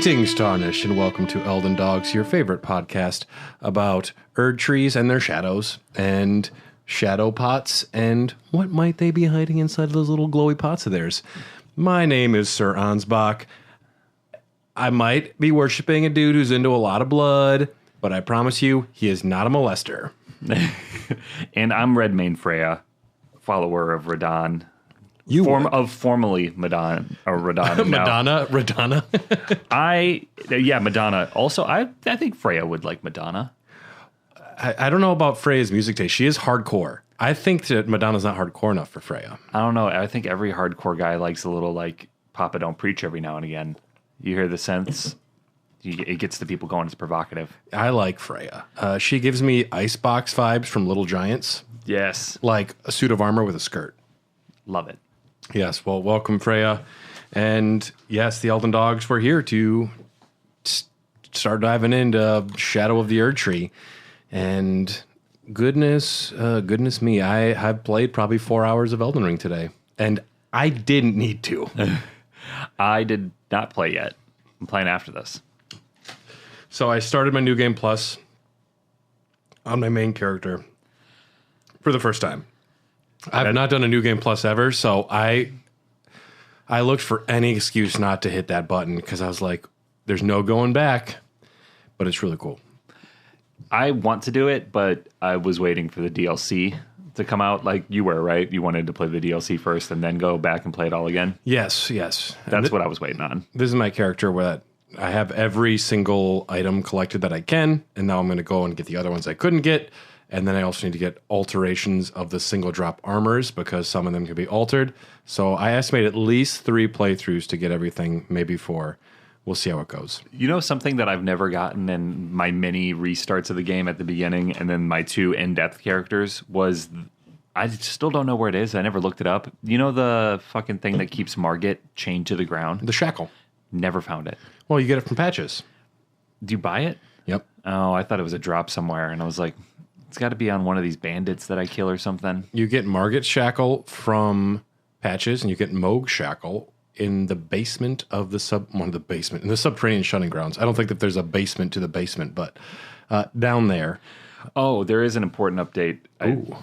Greetings, Tarnished, and welcome to Elden Dogs, your favorite podcast about Erd trees and their shadows, and shadow pots, and what might they be hiding inside of those little glowy pots of theirs. My name is Sir Ansbach. I might be worshiping a dude who's into a lot of blood, but I promise you, he is not a molester. And I'm Redmane Freyja, follower of Radon. Formerly Madonna or Radon. Madonna. Madonna. Also, I think Freyja would like Madonna. I don't know about Freyja's music taste. She is hardcore. I think that Madonna's not hardcore enough for Freyja. I don't know. I think every hardcore guy likes a little like Papa Don't Preach every now and again. You hear the sense. It gets the people going. It's provocative. I like Freyja. She gives me Icebox vibes from Little Giants. Yes. Like a suit of armor with a skirt. Love it. Yes, well, welcome, Freyja. And yes, the Elden Dogs were here to start diving into Shadow of the Erd Tree. And goodness me, I've played probably 4 hours of Elden Ring today. And I didn't need to. I did not play yet. I'm playing after this. So I started my New Game Plus on my main character for the first time. I've not done a New Game Plus ever, so I looked for any excuse not to hit that button because I was like, there's no going back, but it's really cool. I want to do it, but I was waiting for the DLC to come out like you were, right? You wanted to play the DLC first and then go back and play it all again? Yes. That's what I was waiting on. This is my character where I have every single item collected that I can, and now I'm going to go and get the other ones I couldn't get. And then I also need to get alterations of the single drop armors because some of them can be altered. So I estimate at least 3 playthroughs to get everything, maybe 4. We'll see how it goes. You know, something that I've never gotten in my many restarts of the game at the beginning and then my 2 in-depth characters was, I still don't know where it is. I never looked it up. You know the fucking thing that keeps Margit chained to the ground? The shackle. Never found it. Well, you get it from patches. Do you buy it? Yep. Oh, I thought it was a drop somewhere. And I was like, it's got to be on one of these bandits that I kill or something. You get Margit shackle from patches, and you get Moog shackle in the basement of the in the subterranean shunning grounds. I don't think that there's a basement to the basement, but down there. Oh, there is an important update.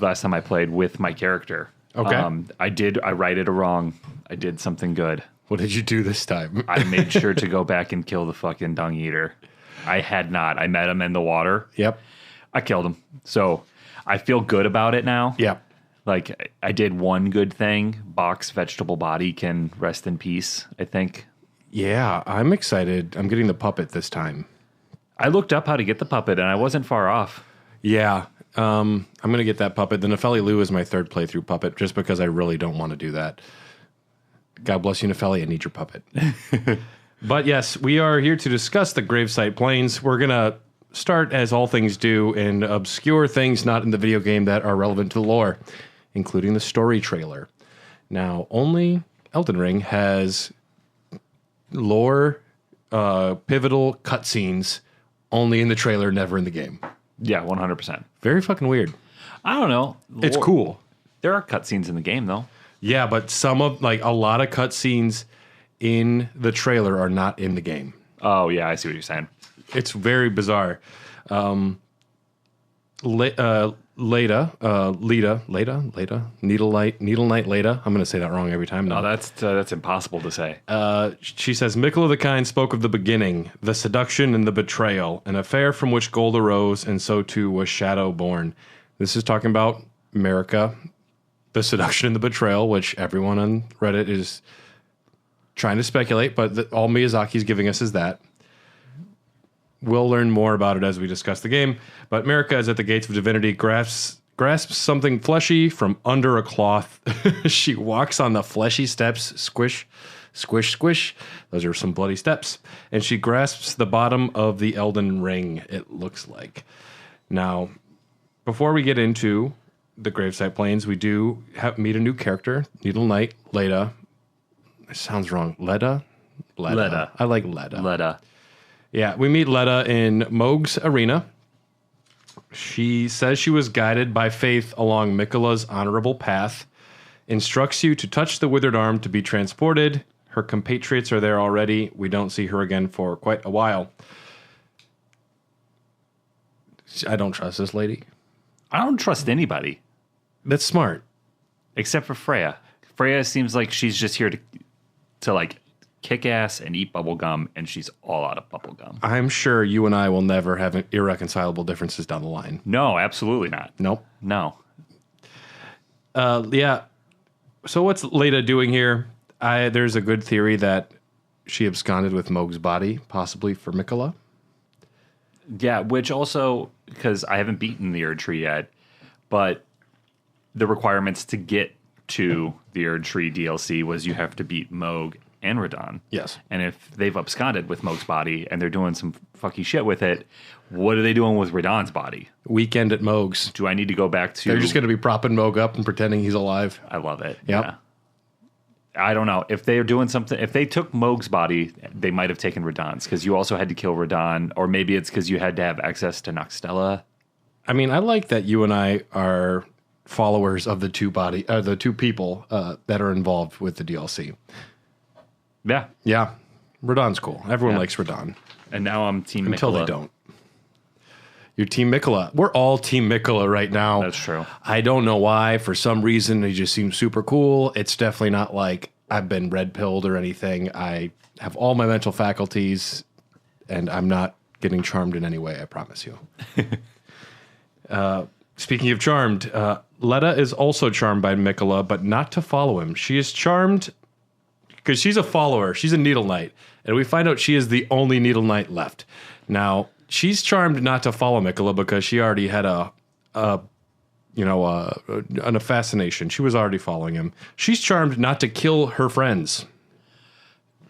Last time I played with my character. Okay. I righted a wrong. I did something good. What did you do this time? I made sure to go back and kill the fucking dung eater. I had not. I met him in the water. Yep. I killed him. So I feel good about it now. Yeah. Like I did one good thing. Bach's vegetable body can rest in peace, I think. Yeah, I'm excited. I'm getting the puppet this time. I looked up how to get the puppet and I wasn't far off. Yeah. I'm going to get that puppet. The Nefeli Lou is my 3rd playthrough puppet just because I really don't want to do that. God bless you, Nefeli. I need your puppet. But yes, we are here to discuss the Gravesite Plains. We're going to start, as all things do, in obscure things not in the video game that are relevant to the lore, including the story trailer. Now, only Elden Ring has lore, pivotal cutscenes only in the trailer, never in the game. Yeah, 100%. Very fucking weird. I don't know. It's cool. There are cutscenes in the game, though. Yeah, but a lot of cutscenes in the trailer are not in the game. Oh, yeah, I see what you're saying. It's very bizarre. Leda, Needle Knight Leda. I'm going to say that wrong every time now. Oh, that's impossible to say. She says, Miquella the Kind spoke of the beginning, the seduction and the betrayal, an affair from which gold arose, and so too was shadow born. This is talking about America, the seduction and the betrayal, which everyone on Reddit is trying to speculate, but all Miyazaki's giving us is that. We'll learn more about it as we discuss the game, but Marika is at the gates of divinity, grasps something fleshy from under a cloth. She walks on the fleshy steps, squish, squish, squish. Those are some bloody steps. And she grasps the bottom of the Elden Ring, it looks like. Now, before we get into the Gravesite Plains, we do meet a new character, Needle Knight Leda. It sounds wrong. Leda? I like Leda. Leda. Yeah, we meet Leda in Moog's arena. She says she was guided by faith along Miquella's honorable path, instructs you to touch the Withered Arm to be transported. Her compatriots are there already. We don't see her again for quite a while. I don't trust this lady. I don't trust anybody. That's smart. Except for Freyja. Freyja seems like she's just here to like kick ass and eat bubble gum, and she's all out of bubble gum. I'm sure you and I will never have irreconcilable differences down the line. No, absolutely not. Nope. No. Yeah. So what's Leda doing here? There's a good theory that she absconded with Mohg's body, possibly for Mikola. Yeah, which also, because I haven't beaten the Erd Tree yet, but the requirements to get to the Erd Tree DLC was you have to beat Mohg and Radahn. Yes. And if they've absconded with Mohg's body and they're doing some fucky shit with it, what are they doing with Radahn's body? Weekend at Mohg's. Do I need to go back to... They're just going to be propping Mohg up and pretending he's alive. I love it. Yep. Yeah. I don't know. If they're doing something... If they took Mohg's body, they might have taken Radahn's, because you also had to kill Radahn, or maybe it's because you had to have access to Noxtella. I mean, I like that you and I are followers of the two people that are involved with the DLC. Yeah. Yeah. Radahn's cool. Everyone likes Radahn. And now I'm Team Until Mikola. they don't. You're Team Mikola. We're all Team Mikola right now. That's true. I don't know why. For some reason, he just seems super cool. It's definitely not like I've been red-pilled or anything. I have all my mental faculties, and I'm not getting charmed in any way, I promise you. Speaking of charmed, Leda is also charmed by Mikola, but not to follow him. She is charmed because she's a follower. She's a Needle Knight, and we find out she is the only Needle Knight left. Now, she's charmed not to follow Mikola because she already had a fascination. She was already following him. She's charmed not to kill her friends.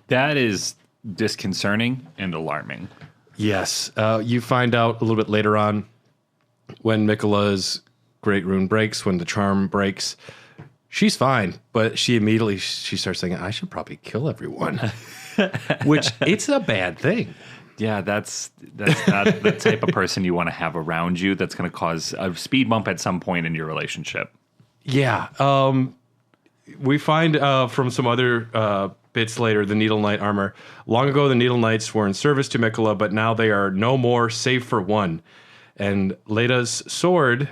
That is disconcerting and alarming. Yes. You find out a little bit later on when Mikola's Great Rune breaks, when the charm breaks. She's fine, but she starts thinking, I should probably kill everyone. Which, it's a bad thing. Yeah, that's not the type of person you want to have around you. That's going to cause a speed bump at some point in your relationship. Yeah. We find from some other bits later, the Needle Knight armor. Long ago, the Needle Knights were in service to Mikola, but now they are no more, save for one. And Leda's sword,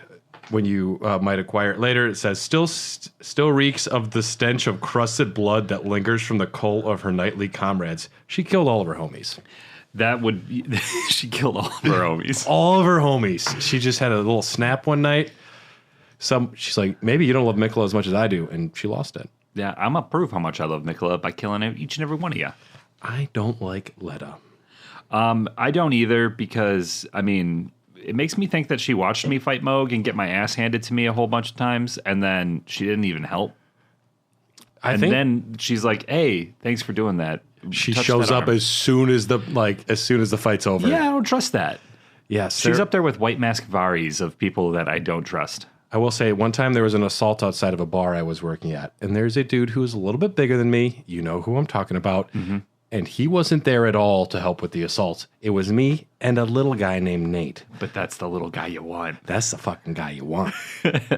when you might acquire it later, it says, still reeks of the stench of crusted blood that lingers from the coal of her knightly comrades. She killed all of her homies. She killed all of her homies. All of her homies. She just had a little snap one night. She's like, maybe you don't love Mikola as much as I do, and she lost it. Yeah, I'm going to prove how much I love Mikola by killing each and every one of you. I don't like Leda. I don't either, because, I mean, it makes me think that she watched me fight Mohg and get my ass handed to me a whole bunch of times, and then she didn't even help. Then she's like, hey, thanks for doing that. She shows up as soon as the fight's over. Yeah, I don't trust that. Yes. She's up there with white mask Varis of people that I don't trust. I will say, one time there was an assault outside of a bar I was working at, and there's a dude who was a little bit bigger than me. You know who I'm talking about. Mm-hmm. And he wasn't there at all to help with the assault. It was me and a little guy named Nate. But that's the little guy you want. That's the fucking guy you want.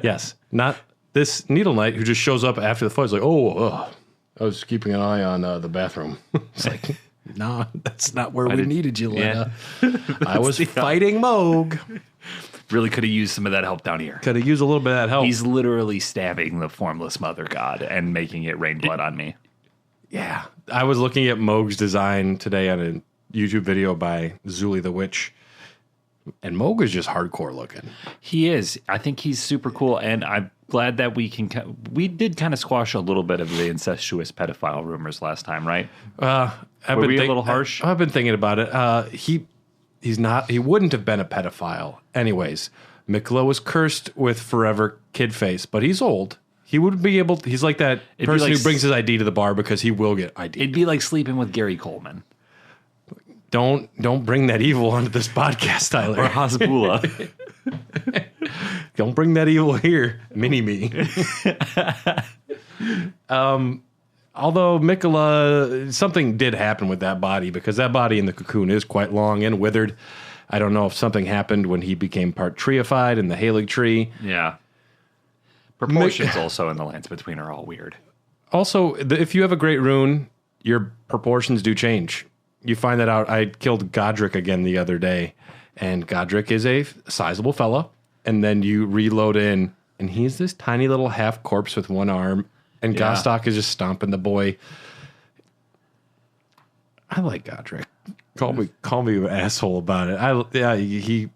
Yes. Not this Needle Knight who just shows up after the fight. It's like, I was keeping an eye on the bathroom. It's like, nah, that's not where we needed you, Leda. Yeah. I was fighting Mohg. Really could have used some of that help down here. Could have used a little bit of that help. He's literally stabbing the formless mother god and making it rain blood on me. Yeah. I was looking at Mohg's design today on a YouTube video by Zuli the Witch. And Mohg is just hardcore looking. He is. I think he's super cool, and I'm glad that we did kind of squash a little bit of the incestuous pedophile rumors last time, right? Were we a little harsh? I've been thinking about it. He wouldn't have been a pedophile. Anyways, Mikola was cursed with forever kid face, but he's old. He would be able he's like that person who brings his ID to the bar because he will get ID. It'd be like sleeping with Gary Coleman. Don't bring that evil onto this podcast, Tyler. Or Hasbula. Don't bring that evil here, mini-me. Although Mikola, something did happen with that body, because that body in the cocoon is quite long and withered. I don't know if something happened when he became part treeified in the Halig tree. Yeah. Proportions also in the lands between are all weird. Also, if you have a great rune, your proportions do change. You find that out. I killed Godric again the other day, and Godric is a sizable fella. And then you reload in, and he's this tiny little half corpse with one arm, and Gostok is just stomping the boy. I like Godric. Call me an asshole about it.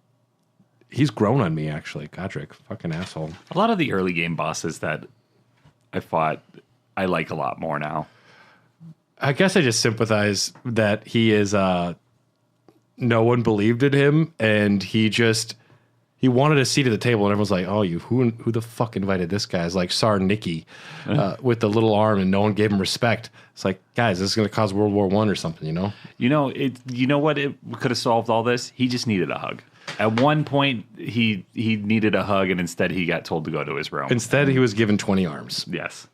He's grown on me, actually. Godric, fucking asshole. A lot of the early game bosses that I fought, I like a lot more now. I guess I just sympathize that he is, no one believed in him, and he wanted a seat at the table, and everyone's like, oh, who the fuck invited this guy? It's like Tsar Nicky with the little arm, and no one gave him respect. It's like, guys, this is going to cause World War I or something, you know? You know what? It could have solved all this? He just needed a hug. At one point, he needed a hug, and instead he got told to go to his room. Instead, he was given 20 arms. Yes.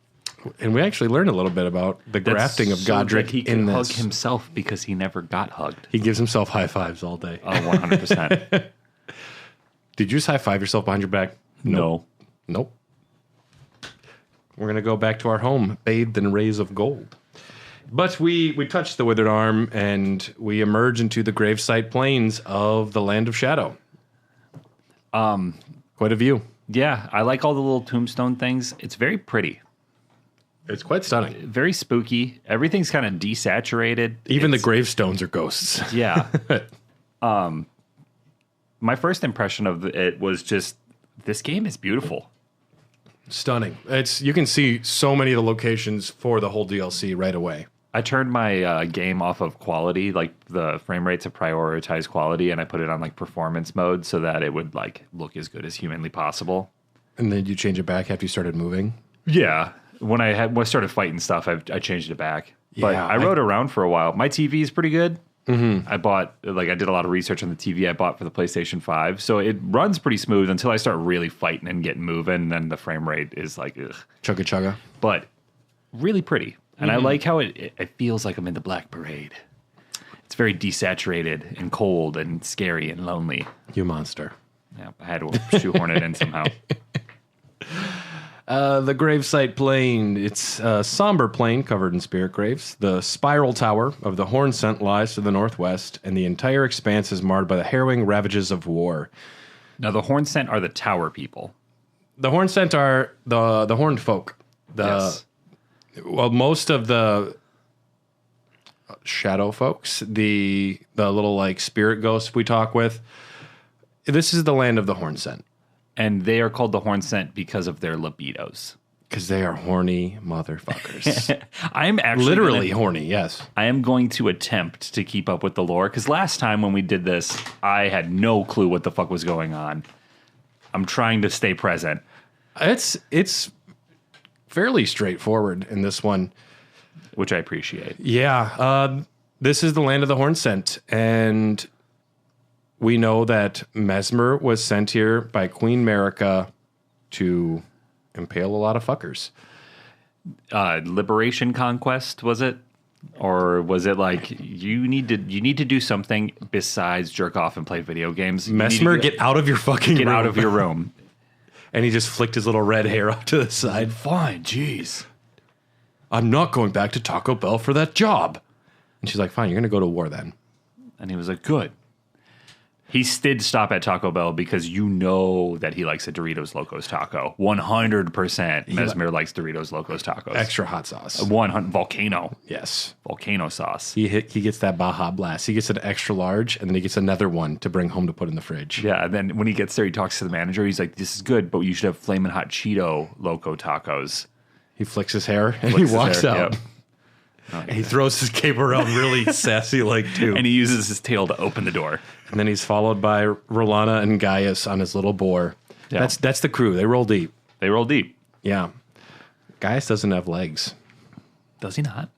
And we actually learned a little bit about the grafting of Godric he in can this. hug himself because he never got hugged. He gives himself high fives all day. Oh, 100%. Did you just high five yourself behind your back? No. Nope. We're going to go back to our home, bathed in rays of gold. But we touched the Withered Arm, and we emerge into the Gravesite Plains of the Land of Shadow. Quite a view. Yeah, I like all the little tombstone things. It's very pretty. It's quite stunning. Very spooky. Everything's kind of desaturated. Even the gravestones are ghosts. Yeah. My first impression of it was just, this game is beautiful. Stunning. You can see so many of the locations for the whole DLC right away. I turned my game off of quality, like the frame rate to prioritize quality, and I put it on like performance mode so that it would like look as good as humanly possible. And then you change it back after you started moving? Yeah. When I started fighting stuff, I changed it back. But Yeah, I rode around for a while. My TV is pretty good. Mm-hmm. I did a lot of research on the TV I bought for the PlayStation 5. So it runs pretty smooth until I start really fighting and getting moving. And then the frame rate is like, ugh. Chugga chugga. But really pretty. And I like how it feels like I'm in the Black Parade. It's very desaturated and cold and scary and lonely. You monster. Yeah, I had to shoehorn it in somehow. The Gravesite Plain. It's a somber plain covered in spirit graves. The spiral tower of the Horn Scent lies to the northwest, and the entire expanse is marred by the harrowing ravages of war. Now, the Horn Scent are the tower people. The Horn Scent are the horned folk. Yes. Well, most of the shadow folks, the little like spirit ghosts we talk with, this is the land of the Horn Scent. And they are called the Horn Scent because of their libidos. Because they are horny motherfuckers. I'm actually literally horny, yes. I am going to attempt to keep up with the lore, because last time when we did this, I had no clue what the fuck was going on. I'm trying to stay present. It's fairly straightforward in this one, which I appreciate. Yeah, this is the land of the Horn Scent, and we know that Mesmer was sent here by Queen Marika to impale a lot of fuckers. Liberation conquest, was it? Or was it like you need to do something besides jerk off and play video games? Mesmer, get out of your fucking get room. out of your room. And he just flicked his little red hair off to the side. Fine, jeez. I'm not going back to Taco Bell for that job. And she's like, fine, you're going to go to war then. And he was like, good. He did stop at Taco Bell because you know that he likes a Doritos Locos taco. 100% Mesmer likes Doritos Locos tacos. Extra hot sauce. 100 volcano. Yes. Volcano sauce. He gets that Baja Blast. He gets an extra large, and then he gets another one to bring home to put in the fridge. Yeah, and then when he gets there, he talks to the manager. He's like, this is good, but you should have Flamin' Hot Cheeto Loco tacos. He flicks his hair, and he walks out. Yep. And he throws his cape around really sassy like too. And he uses his tail to open the door. And then he's followed by Rolana and Gaius on his little boar. Yeah. That's the crew. They roll deep. They roll deep. Yeah. Gaius doesn't have legs. Does he not?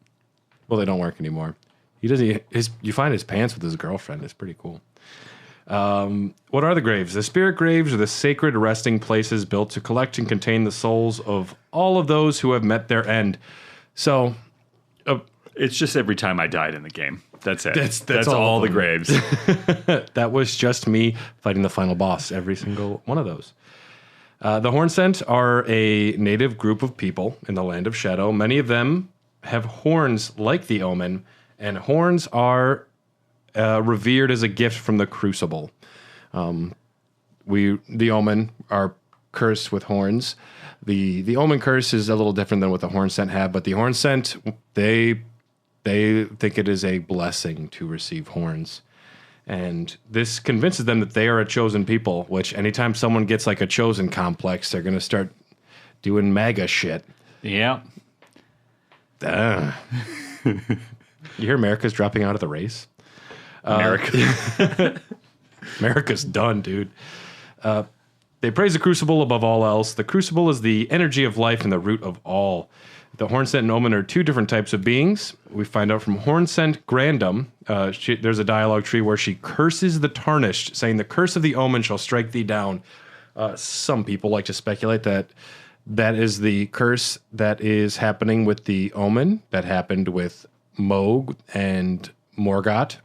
Well, they don't work anymore. He doesn't. You find his pants with his girlfriend. It's pretty cool. What are the graves? The spirit graves are the sacred resting places built to collect and contain the souls of all of those who have met their end. So... it's just every time I died in the game. That's it. That's all the graves. That was just me fighting the final boss, every single one of those. The Horn Scent are a native group of people in the Land of Shadow. Many of them have horns like the omen, and horns are revered as a gift from the crucible. The omen are cursed with horns. The omen curse is a little different than what the horn scent have, but the horn scent, they think it is a blessing to receive horns. And this convinces them that they are a chosen people, which anytime someone gets like a chosen complex, they're going to start doing MAGA shit. Yeah. You hear America's dropping out of the race? America's done, dude. They praise the crucible above all else. The crucible is the energy of life and the root of all. The Hornsent and Omen are two different types of beings. We find out from Hornsent Grandam. There's a dialogue tree where she curses the tarnished, saying, "The curse of the Omen shall strike thee down." Some people like to speculate that that is the curse that is happening with the Omen that happened with Moog and Morgoth.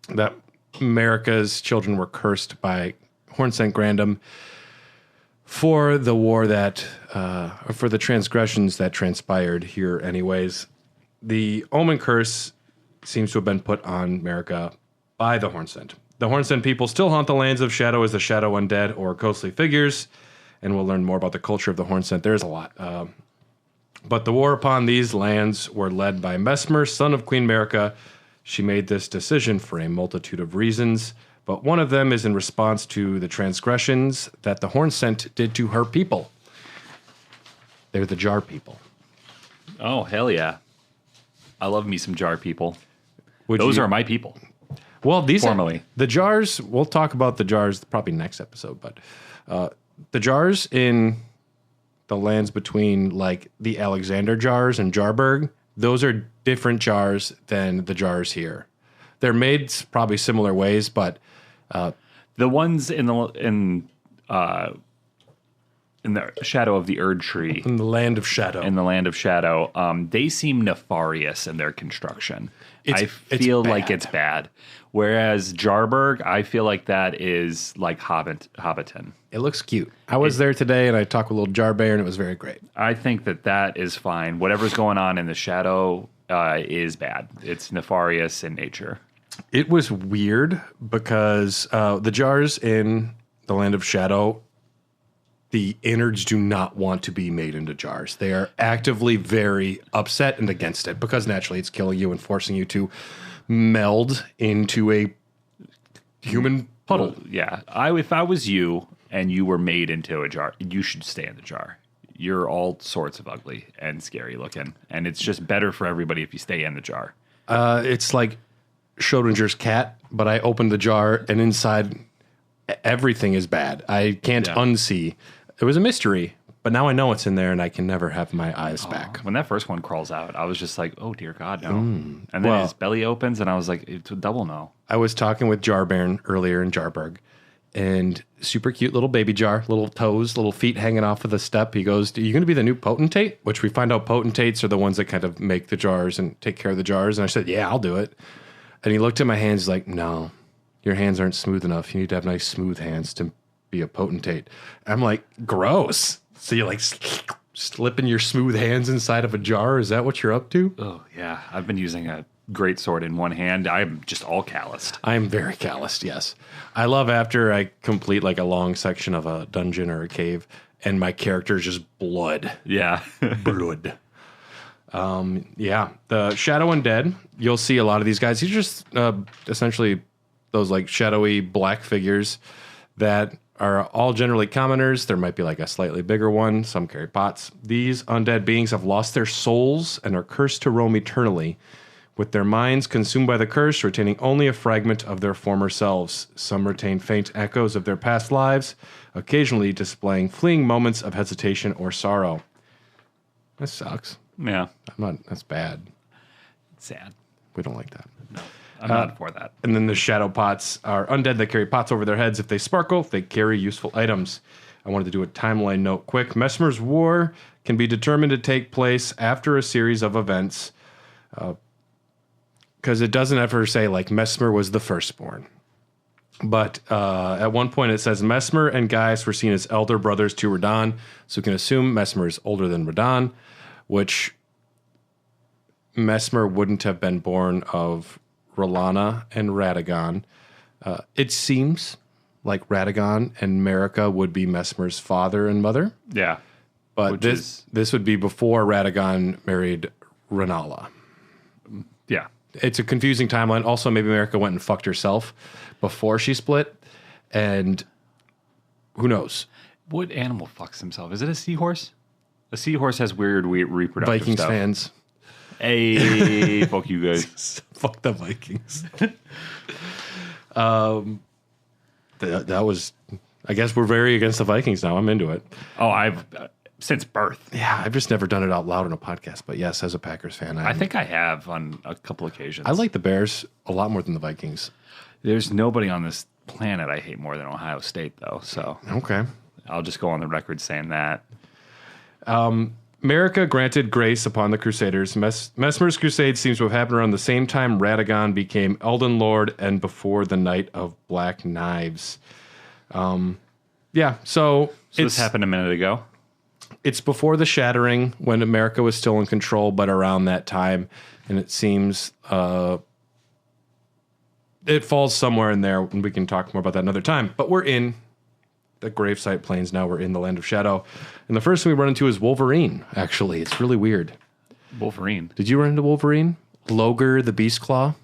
That America's children were cursed by Hornsent Grandam for the war that, for the transgressions that transpired here anyways. The Omen curse seems to have been put on America by the Hornsent. The Hornsent people still haunt the lands of shadow as the shadow undead or ghostly figures, and we'll learn more about the culture of the Hornsent. There's a lot. But the war upon these lands were led by Mesmer, son of Queen America. She made this decision for a multitude of reasons, but one of them is in response to the transgressions that the Hornsent did to her people. They're the Jar people. Oh, hell yeah. I love me some Jar people. Those are my people. Well, these Formally. the Jars, we'll talk about the Jars probably next episode, but the Jars in the lands between like the Alexander Jars and Jarburg, those are different Jars than the Jars here. They're made probably similar ways, but the ones in the shadow of the Erd Tree, in the land of shadow, they seem nefarious in their construction. I It's feel bad. like it's bad. Whereas Jarburg, I feel like that is like Hobbiton. It looks cute. I was there today, and I talked with little Jar Bear, and it was very great. I think that is fine. Whatever's going on in the shadow is bad. It's nefarious in nature. It was weird because the Jars in the land of shadow, the innards do not want to be made into jars. They are actively very upset and against it because naturally it's killing you and forcing you to meld into a human puddle. Well, yeah. If I was you and you were made into a jar, you should stay in the jar. You're all sorts of ugly and scary looking, and it's just better for everybody if you stay in the jar. It's like Schrodinger's cat, but I opened the jar and inside everything is bad. I can't unsee. It was a mystery, but now I know it's in there and I can never have my eyes back. When that first one crawls out, I was just like, oh, dear God, no. And then his belly opens, and I was like, it's a double no. I was talking with Jar Baron earlier in Jarburg, and super cute little baby Jar, little toes, little feet hanging off of the step. He goes, "Are you going to be the new potentate?" Which we find out potentates are the ones that kind of make the jars and take care of the jars. And I said, "Yeah, I'll do it." And he looked at my hands like, "No, your hands aren't smooth enough. You need to have nice, smooth hands to be a potentate." I'm like, gross. So you're like slipping your smooth hands inside of a jar? Is that what you're up to? Oh, yeah. I've been using a great sword in one hand. I'm just all calloused. I am very calloused, yes. I love after I complete like a long section of a dungeon or a cave and my character is just blood. Yeah. Blood. Yeah. The Shadow Undead, you'll see a lot of these guys. These are just essentially those like shadowy black figures that are all generally commoners. There might be like a slightly bigger one. Some carry pots. These undead beings have lost their souls and are cursed to roam eternally, with their minds consumed by the curse, retaining only a fragment of their former selves. Some retain faint echoes of their past lives, occasionally displaying fleeting moments of hesitation or sorrow. That sucks. Yeah. That's bad. It's sad. We don't like that. No, I'm not for that. And then the shadow pots are undead that carry pots over their heads. If they sparkle, they carry useful items. I wanted to do a timeline note quick. Mesmer's War can be determined to take place after a series of events, because it doesn't ever say like Mesmer was the firstborn. But at one point it says Mesmer and Gaius were seen as elder brothers to Radahn, so we can assume Mesmer is older than Radahn, which Messmer wouldn't have been born of R'hllana and Radagon. It seems like Radagon and Marika would be Messmer's father and mother. Yeah. But this would be before Radagon married R'hllana. Yeah. It's a confusing timeline. Also, maybe Marika went and fucked herself before she split. And who knows? What animal fucks himself? Is it a seahorse? A seahorse has weird reproductive Vikings stuff. fans. Hey, fuck you guys. Fuck the Vikings. That was, I guess we're very against the Vikings now. I'm into it. Oh, I've since birth. Yeah, I've just never done it out loud on a podcast. But yes, as a Packers fan, I think I have on a couple occasions. I like the Bears a lot more than the Vikings. There's nobody on this planet I hate more than Ohio State, though. So Okay. I'll just go on the record saying that. Marika granted grace upon the Crusaders. Messmer's crusade seems to have happened around the same time Radagon became Elden Lord and before the Night of Black Knives. Yeah, so This happened a minute ago. It's before the Shattering when America was still in control, but around that time, and it seems it falls somewhere in there, and we can talk more about that another time. But we're in the Gravesite Plains now. We're in the Land of Shadow, and the first thing we run into is Wolverine. Actually, it's really weird. Wolverine. Did you run into Wolverine? Loger the Beast Claw.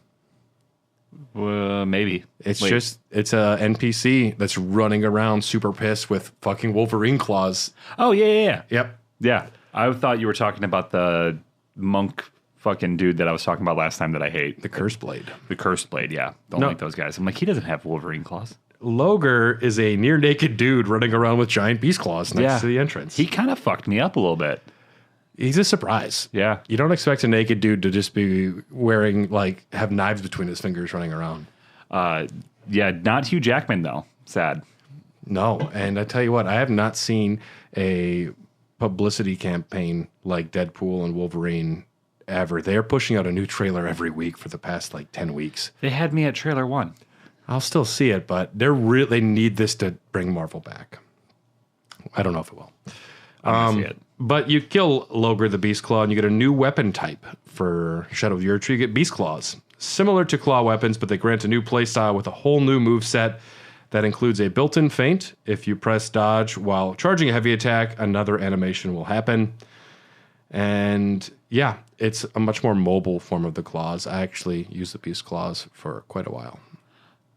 Maybe. It's a NPC that's running around super pissed with fucking Wolverine claws. Oh, yeah. Yep. Yeah. I thought you were talking about the monk fucking dude that I was talking about last time that I hate. The Curse Blade. The Cursed Blade, yeah. Don't like those guys. I'm like, he doesn't have Wolverine claws. Loger is a near naked dude running around with giant beast claws next to the entrance. He kind of fucked me up a little bit. He's a surprise. Yeah. You don't expect a naked dude to just be wearing, have knives between his fingers running around. Yeah, not Hugh Jackman, though. Sad. No. And I tell you what, I have not seen a publicity campaign like Deadpool and Wolverine ever. They're pushing out a new trailer every week for the past, 10 weeks. They had me at trailer 1. I'll still see it, but they need this to bring Marvel back. I don't know if it will. I'm gonna see it. But you kill Loger the Beast Claw, and you get a new weapon type for Shadow of the Erd Tree. You get Beast Claws. Similar to claw weapons, but they grant a new playstyle with a whole new move set that includes a built-in feint. If you press dodge while charging a heavy attack, another animation will happen. And yeah, it's a much more mobile form of the claws. I actually used the Beast Claws for quite a while.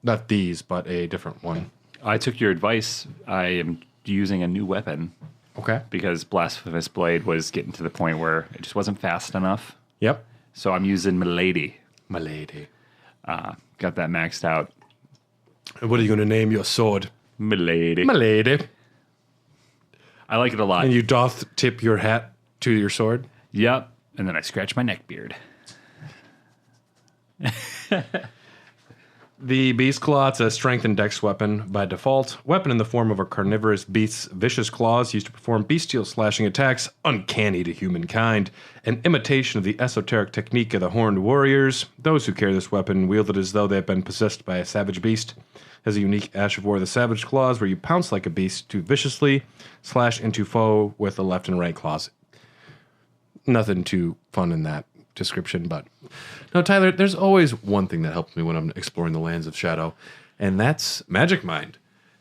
Not these, but a different one. I took your advice. I am using a new weapon. Okay. Because Blasphemous Blade was getting to the point where it just wasn't fast enough. Yep. So I'm using Milady. Milady. Got that maxed out. And what are you going to name your sword? Milady. Milady. I like it a lot. And you doth tip your hat to your sword? Yep. And then I scratch my neck beard. The Beast Claw, it's a strength and dex weapon by default. Weapon in the form of a carnivorous beast's vicious claws used to perform bestial slashing attacks, uncanny to humankind. An imitation of the esoteric technique of the Horned Warriors. Those who carry this weapon wield it as though they have been possessed by a savage beast. Has a unique Ash of War, the Savage Claws, where you pounce like a beast to viciously slash into foe with the left and right claws. Nothing too fun in that description, but no, Tyler, there's always one thing that helps me when I'm exploring the lands of shadow, and that's Magic Mind.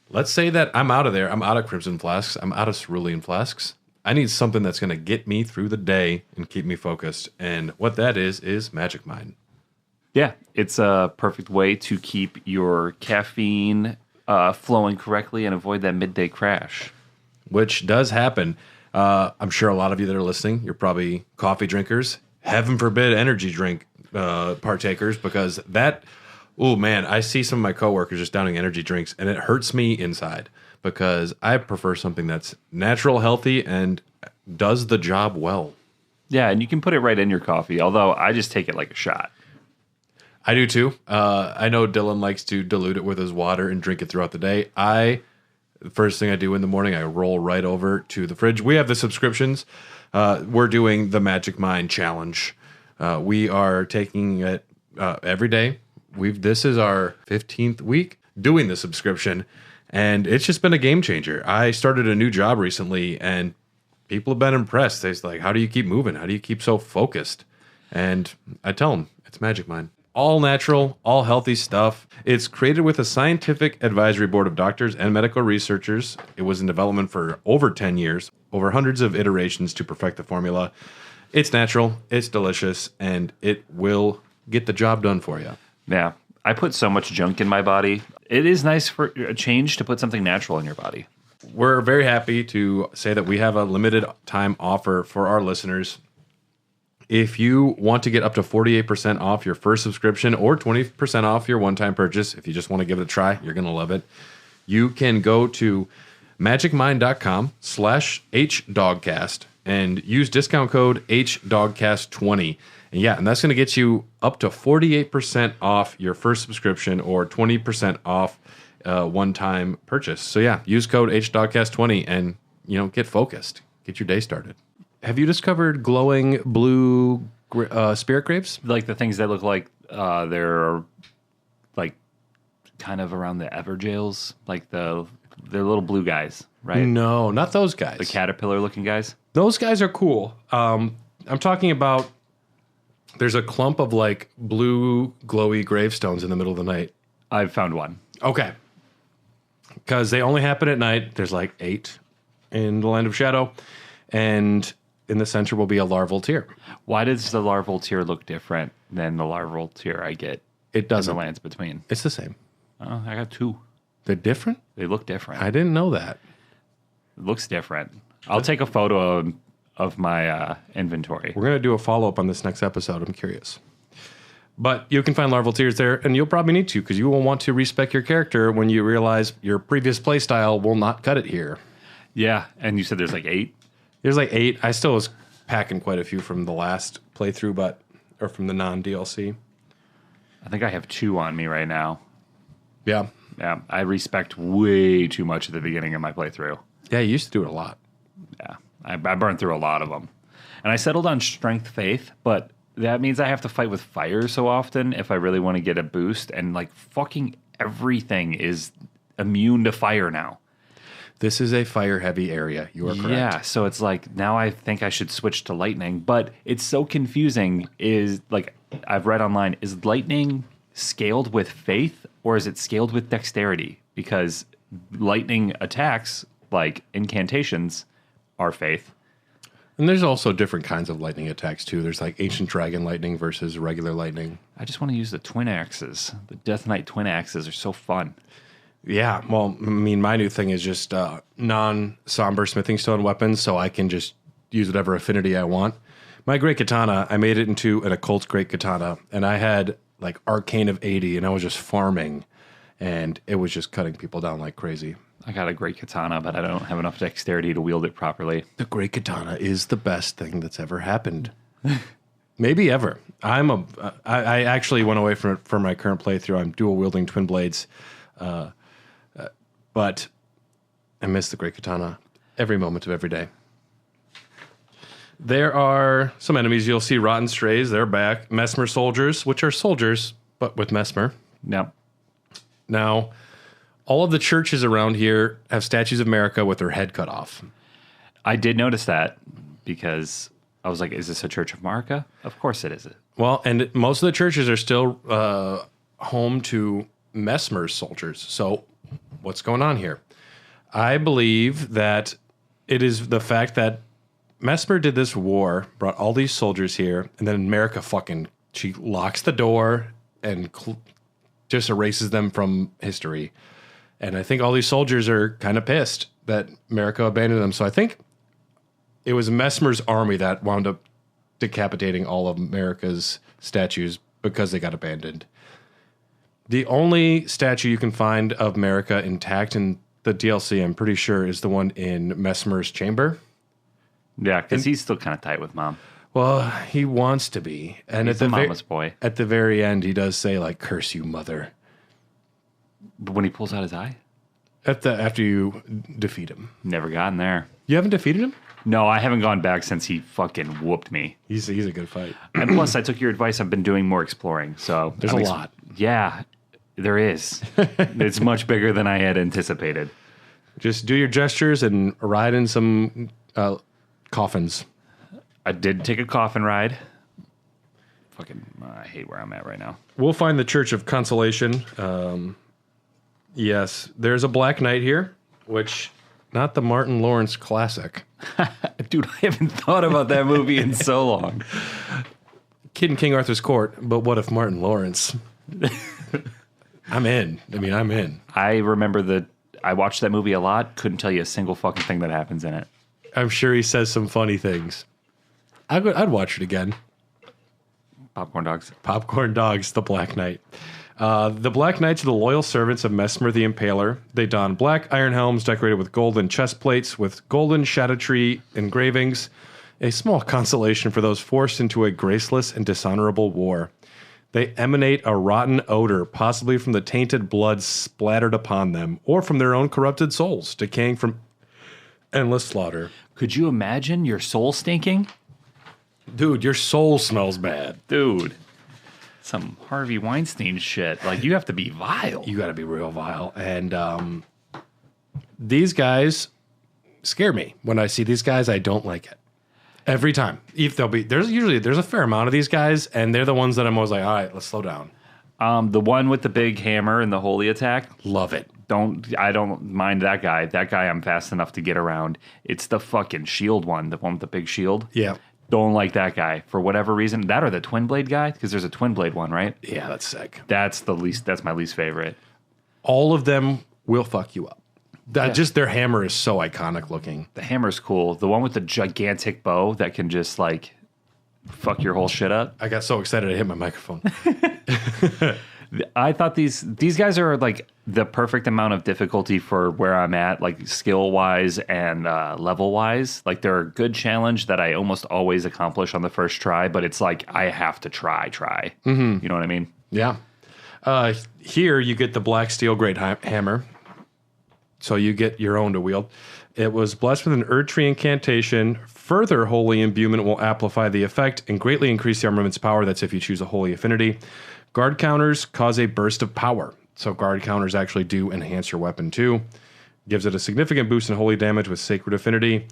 Let's say that I'm out of there. I'm out of Crimson Flasks. I'm out of Cerulean Flasks. I need something that's going to get me through the day and keep me focused, and what that is Magic Mind. Yeah, it's a perfect way to keep your caffeine flowing correctly and avoid that midday crash. Which does happen. I'm sure a lot of you that are listening, you're probably coffee drinkers. Heaven forbid energy drink partakers, because that, oh man, I see some of my coworkers just downing energy drinks, and it hurts me inside because I prefer something that's natural, healthy, and does the job well. Yeah, and you can put it right in your coffee, although I just take it like a shot. I do too. I know Dylan likes to dilute it with his water and drink it throughout the day. The first thing I do in the morning, I roll right over to the fridge. We have the subscriptions. We're doing the Magic Mind Challenge. We are taking it every day. This is our 15th week doing the subscription, and it's just been a game changer. I started a new job recently, and people have been impressed. They're like, how do you keep moving? How do you keep so focused? And I tell them it's Magic Mind. All natural, all healthy stuff. It's created with a scientific advisory board of doctors and medical researchers. It was in development for over 10 years, over hundreds of iterations to perfect the formula. It's natural, it's delicious, and it will get the job done for you. Yeah. I put so much junk in my body. It is nice for a change to put something natural in your body. We're very happy to say that we have a limited time offer for our listeners. If you want to get up to 48% off your first subscription or 20% off your one-time purchase, if you just want to give it a try, you're going to love it. You can go to magicmind.com/HDogcast and use discount code HDogcast20. And that's going to get you up to 48% off your first subscription or 20% off one-time purchase. So yeah, use code HDogcast20 and, get focused. Get your day started. Have you discovered glowing blue spirit graves? Like the things that look like they're like kind of around the Everjails, like they're little blue guys, right? No, not those guys. The caterpillar looking guys? Those guys are cool. I'm talking about there's a clump of like blue glowy gravestones in the middle of the night. I've found one. Okay. Because they only happen at night. There's like 8 in the Land of Shadow. And in the center will be a larval tear. Why does the larval tear look different than the larval tear I get? It doesn't. In the lands between. It's the same. Oh, I got 2. They're different? They look different. I didn't know that. It looks different. I'll take a photo of my inventory. We're going to do a follow-up on this next episode. I'm curious. But you can find larval tears there, and you'll probably need to because you will want to respec your character when you realize your previous playstyle will not cut it here. Yeah, and you said there's like 8? There's like 8. I still was packing quite a few from the last playthrough, or from the non-DLC. I think I have 2 on me right now. Yeah. Yeah, I respect way too much at the beginning of my playthrough. Yeah, you used to do it a lot. Yeah, I burned through a lot of them. And I settled on Strength Faith, but that means I have to fight with fire so often if I really want to get a boost. And like fucking everything is immune to fire now. This is a fire-heavy area. You are correct. Yeah, so it's like now I think I should switch to lightning, but it's so confusing. Is like I've read online, is lightning scaled with faith or is it scaled with dexterity? Because lightning attacks, like incantations, are faith. And there's also different kinds of lightning attacks too. There's like ancient dragon lightning versus regular lightning. I just want to use the twin axes. The Death Knight twin axes are so fun. Yeah, well, I mean, my new thing is just non-somber smithing stone weapons, so I can just use whatever affinity I want. My great katana, I made it into an occult great katana, and I had like arcane of 80, and I was just farming, and it was just cutting people down like crazy. I got a great katana, but I don't have enough dexterity to wield it properly. The great katana is the best thing that's ever happened. Maybe ever. I actually went away from it for my current playthrough. I'm dual wielding twin blades. But I miss the great katana every moment of every day. There are some enemies. You'll see Rotten Strays. They're back. Mesmer soldiers, which are soldiers, but with Mesmer. Yep. Now, all of the churches around here have statues of America with their head cut off. I did notice that because I was like, is this a Church of America? Of course it is. Well, and most of the churches are still home to Mesmer soldiers. So what's going on here? I believe that it is the fact that Mesmer did this war, brought all these soldiers here, and then America she locks the door and just erases them from history. And I think all these soldiers are kind of pissed that America abandoned them. So I think it was Mesmer's army that wound up decapitating all of America's statues because they got abandoned. The only statue you can find of America intact in the DLC, I'm pretty sure, is the one in Mesmer's chamber. Yeah, because he's still kind of tight with Mom. Well, he wants to be. And he's at the mama's boy. At the very end, he does say, like, curse you, mother. But when he pulls out his eye? After you defeat him. Never gotten there. You haven't defeated him? No, I haven't gone back since he fucking whooped me. He's a good fight. And plus, I took your advice. I've been doing more exploring. So there's a lot. Yeah, there is. It's much bigger than I had anticipated. Just do your gestures and ride in some coffins. I did take a coffin ride. I hate where I'm at right now. We'll find the Church of Consolation. Yes, there's a Black Knight here, which not the Martin Lawrence classic. Dude, I haven't thought about that movie in so long. Kid in King Arthur's Court, but what if Martin Lawrence? I'm in. I'm in. I remember I watched that movie a lot. Couldn't tell you a single fucking thing that happens in it. I'm sure he says some funny things. I'd watch it again. Popcorn Dogs. Popcorn Dogs, the Black Knight. The Black Knights are the loyal servants of Mesmer the Impaler. They don black iron helms decorated with golden chest plates with golden shadow tree engravings, a small consolation for those forced into a graceless and dishonorable war. They emanate a rotten odor, possibly from the tainted blood splattered upon them, or from their own corrupted souls, decaying from endless slaughter. Could you imagine your soul stinking? Dude, your soul smells bad. Dude. Some Harvey Weinstein shit. Like, you have to be vile. You got to be real vile. And these guys scare me. When I see these guys, I don't like it. Every time. If there's a fair amount of these guys, and they're the ones that I'm always like, all right, let's slow down. The one with the big hammer and the holy attack. Love it. I don't mind that guy. That guy I'm fast enough to get around. It's the fucking shield one, the one with the big shield. Yeah. Don't like that guy for whatever reason. That or the twin blade guy, because there's a twin blade one, right? Yeah, that's sick. That's my least favorite. All of them will fuck you up. Just their hammer is so iconic looking. The hammer's cool. The one with the gigantic bow that can just like fuck your whole shit up. I got so excited I hit my microphone. I thought these guys are like the perfect amount of difficulty for where I'm at, like skill wise and level wise. Like they're a good challenge that I almost always accomplish on the first try, but it's like I have to try. Mm-hmm. You know what I mean? Yeah. Here you get the black steel great hammer. So you get your own to wield. It was blessed with an Erdtree incantation. Further holy imbuement will amplify the effect and greatly increase the armament's power. That's if you choose a holy affinity. Guard counters cause a burst of power. So guard counters actually do enhance your weapon too. Gives it a significant boost in holy damage with sacred affinity.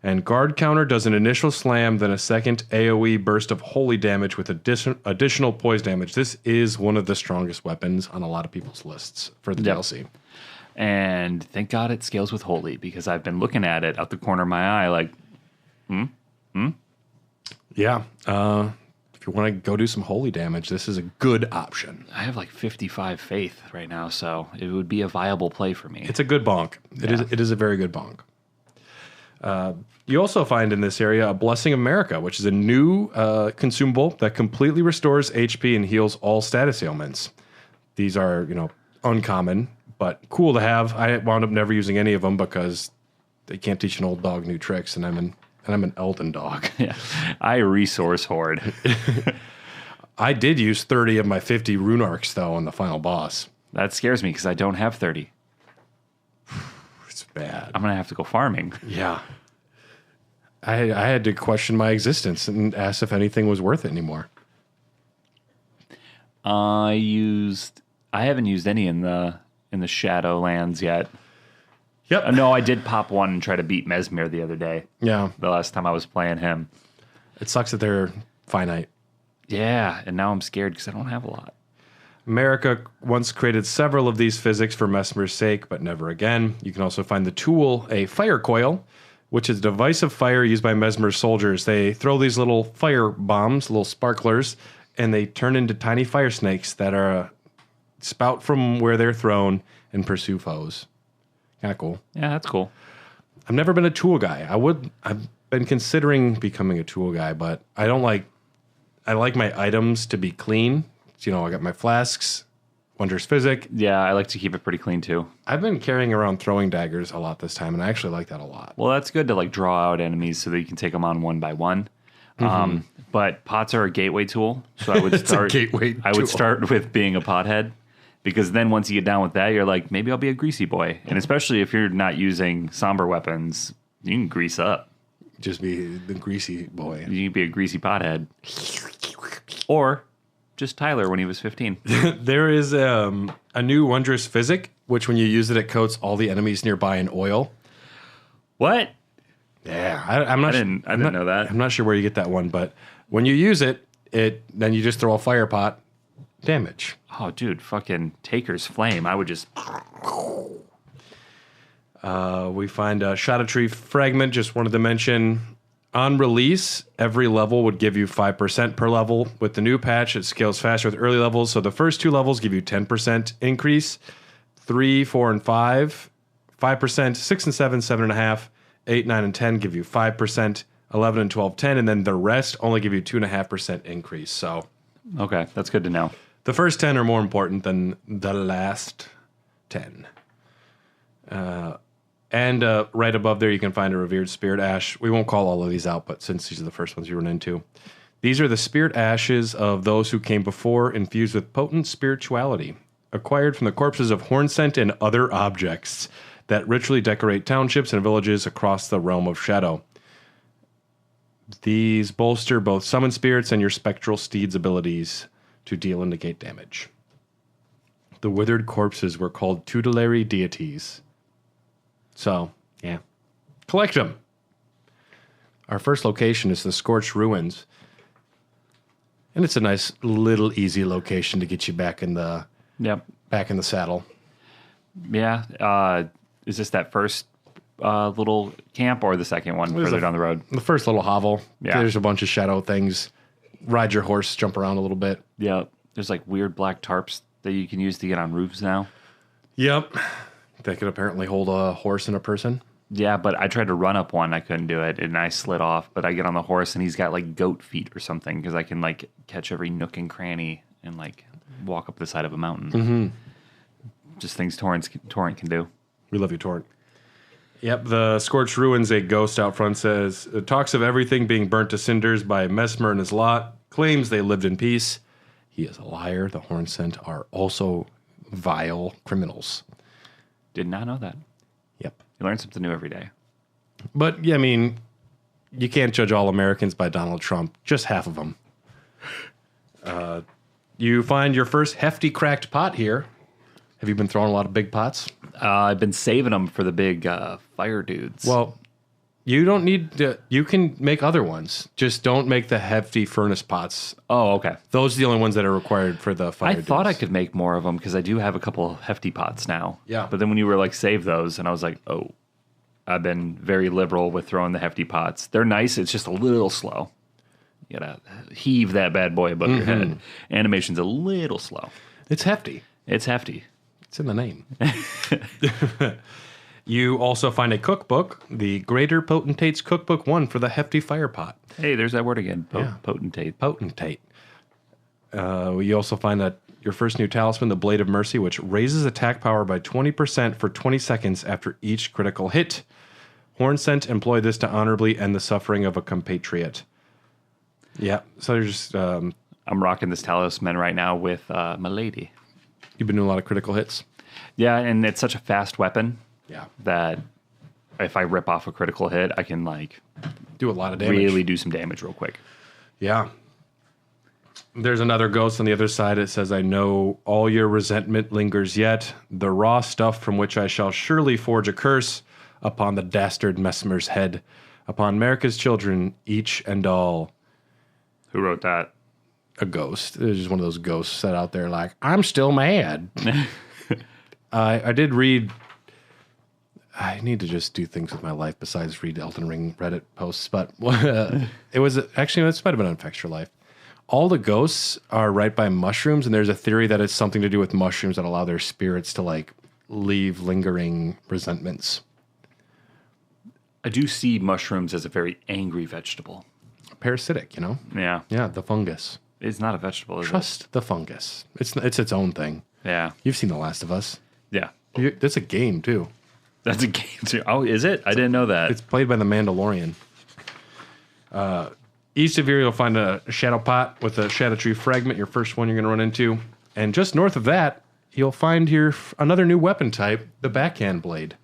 And guard counter does an initial slam, then a second AoE burst of holy damage with additional poise damage. This is one of the strongest weapons on a lot of people's lists for the DLC. And thank God it scales with holy, because I've been looking at it out the corner of my eye like, Yeah. If you want to go do some holy damage, this is a good option. I have like 55 faith right now, so it would be a viable play for me. It's a good bonk. It is a very good bonk. You also find in this area a Blessing of America, which is a new consumable that completely restores HP and heals all status ailments. These are, uncommon, but cool to have. I wound up never using any of them because they can't teach an old dog new tricks, and I'm an Elden dog. Yeah, I resource hoard. I did use 30 of my 50 rune arcs, though, on the final boss. That scares me because I don't have 30. It's bad. I'm going to have to go farming. Yeah. I had to question my existence and ask if anything was worth it anymore. I haven't used any in the Shadowlands yet. Yep. No, I did pop one and try to beat Mesmer the other day. Yeah. The last time I was playing him. It sucks that they're finite. Yeah, and now I'm scared because I don't have a lot. America once created several of these physics for Mesmer's sake, but never again. You can also find the tool, a fire coil, which is a device of fire used by Mesmer's soldiers. They throw these little fire bombs, little sparklers, and they turn into tiny fire snakes that are spout from where they're thrown and pursue foes. Kind of cool. Yeah, that's cool. I've never been a tool guy. I've been considering becoming a tool guy, but I like my items to be clean. I got my flasks, Wondrous Physic. Yeah, I like to keep it pretty clean too. I've been carrying around throwing daggers a lot this time, and I actually like that a lot. Well, that's good to like draw out enemies so that you can take them on one by one. Mm-hmm. But pots are a gateway tool, so I would start. I would start with being a pothead. Because then once you get down with that, you're like, maybe I'll be a greasy boy. And especially if you're not using somber weapons, you can grease up. Just be the greasy boy. You can be a greasy pothead. Or just Tyler when he was 15. There is a new Wondrous Physic, which when you use it, it coats all the enemies nearby in oil. What? Yeah, I didn't know that. I'm not sure where you get that one, but when you use it, then you just throw a fire pot, damage. Oh, dude, fucking Taker's Flame. I would just... We find a Shadow Tree Fragment, just wanted to mention. On release, every level would give you 5% per level. With the new patch, it scales faster with early levels, so the first 2 levels give you 10% increase. 3, 4, and 5, 5%, 6 and 7, 7.5, 8, 9, and 10 give you 5%, 11 and 12, 10, and then the rest only give you 2.5% increase. So, okay, that's good to know. The first 10 are more important than the last 10. And right above there, you can find a Revered Spirit Ash. We won't call all of these out, but since these are the first ones you run into. These are the spirit ashes of those who came before, infused with potent spirituality, acquired from the corpses of Hornsent and other objects that ritually decorate townships and villages across the realm of shadow. These bolster both summon spirits and your spectral steed's abilities to deal and negate damage. The withered corpses were called tutelary deities. So, yeah. Collect them. Our first location is the Scorched Ruins. And it's a nice little easy location to get you back in the saddle. Yeah. Is this that first little camp or the second one further down the road? The first little hovel. Yeah. There's a bunch of shadow things. Ride your horse, jump around a little bit. Yeah. There's like weird black tarps that you can use to get on roofs now. Yep. That could apparently hold a horse and a person. Yeah, but I tried to run up one. I couldn't do it, and I slid off. But I get on the horse, and he's got like goat feet or something because I can like catch every nook and cranny and like walk up the side of a mountain. Mm-hmm. Just things Torrent can do. We love you, Torrent. Yep, the Scorched Ruins, a ghost out front says, it talks of everything being burnt to cinders by Mesmer and his lot, claims they lived in peace. He is a liar. The Hornsent are also vile criminals. Did not know that. Yep. You learn something new every day. But, yeah, I mean, you can't judge all Americans by Donald Trump. Just half of them. You find your first hefty cracked pot here. Have you been throwing a lot of big pots? I've been saving them for the big fire dudes. Well, you don't need to. You can make other ones. Just don't make the hefty furnace pots. Oh, okay. Those are the only ones that are required for the fire dudes. I thought I could make more of them because I do have a couple hefty pots now. Yeah. But then when you were like, save those, and I was like, oh, I've been very liberal with throwing the hefty pots. They're nice. It's just a little slow. You gotta heave that bad boy above your head. Animation's a little slow. It's hefty. It's hefty. It's in the name. You also find a cookbook, the Greater Potentate's Cookbook 1 for the hefty fire pot. Hey, there's that word again. Yeah. Potentate. Potentate. You also find that your first new talisman, the Blade of Mercy, which raises attack power by 20% for 20 seconds after each critical hit. Hornsent employ this to honorably end the suffering of a compatriot. Yeah, so there's just... I'm rocking this talisman right now with my lady. You've been doing a lot of critical hits? Yeah, and it's such a fast weapon. Yeah. That if I rip off a critical hit, I can like do a lot of damage. Really do some damage real quick. Yeah. There's another ghost on the other side. It says, I know all your resentment lingers yet. The raw stuff from which I shall surely forge a curse upon the dastard Mesmer's head, upon America's children, each and all. Who wrote that? A ghost. It was just one of those ghosts that out there like, I'm still mad. I did read... I need to just do things with my life besides read Elden Ring Reddit posts, but it was actually, this might have been on Extra Life. All the ghosts are right by mushrooms, and there's a theory that it's something to do with mushrooms that allow their spirits to like leave lingering resentments. I do see mushrooms as a very angry vegetable. Parasitic, you know? Yeah. Yeah, the fungus. It's not a vegetable, is Trust the fungus. It's its own thing. Yeah. You've seen The Last of Us. Yeah. That's a game, too. That's a game, too. Oh, is it? I didn't know that. It's played by the Mandalorian. East of here, you'll find a shadow pot with a shadow tree fragment, your first one you're going to run into. And just north of that, you'll find here another new weapon type, the backhand blade.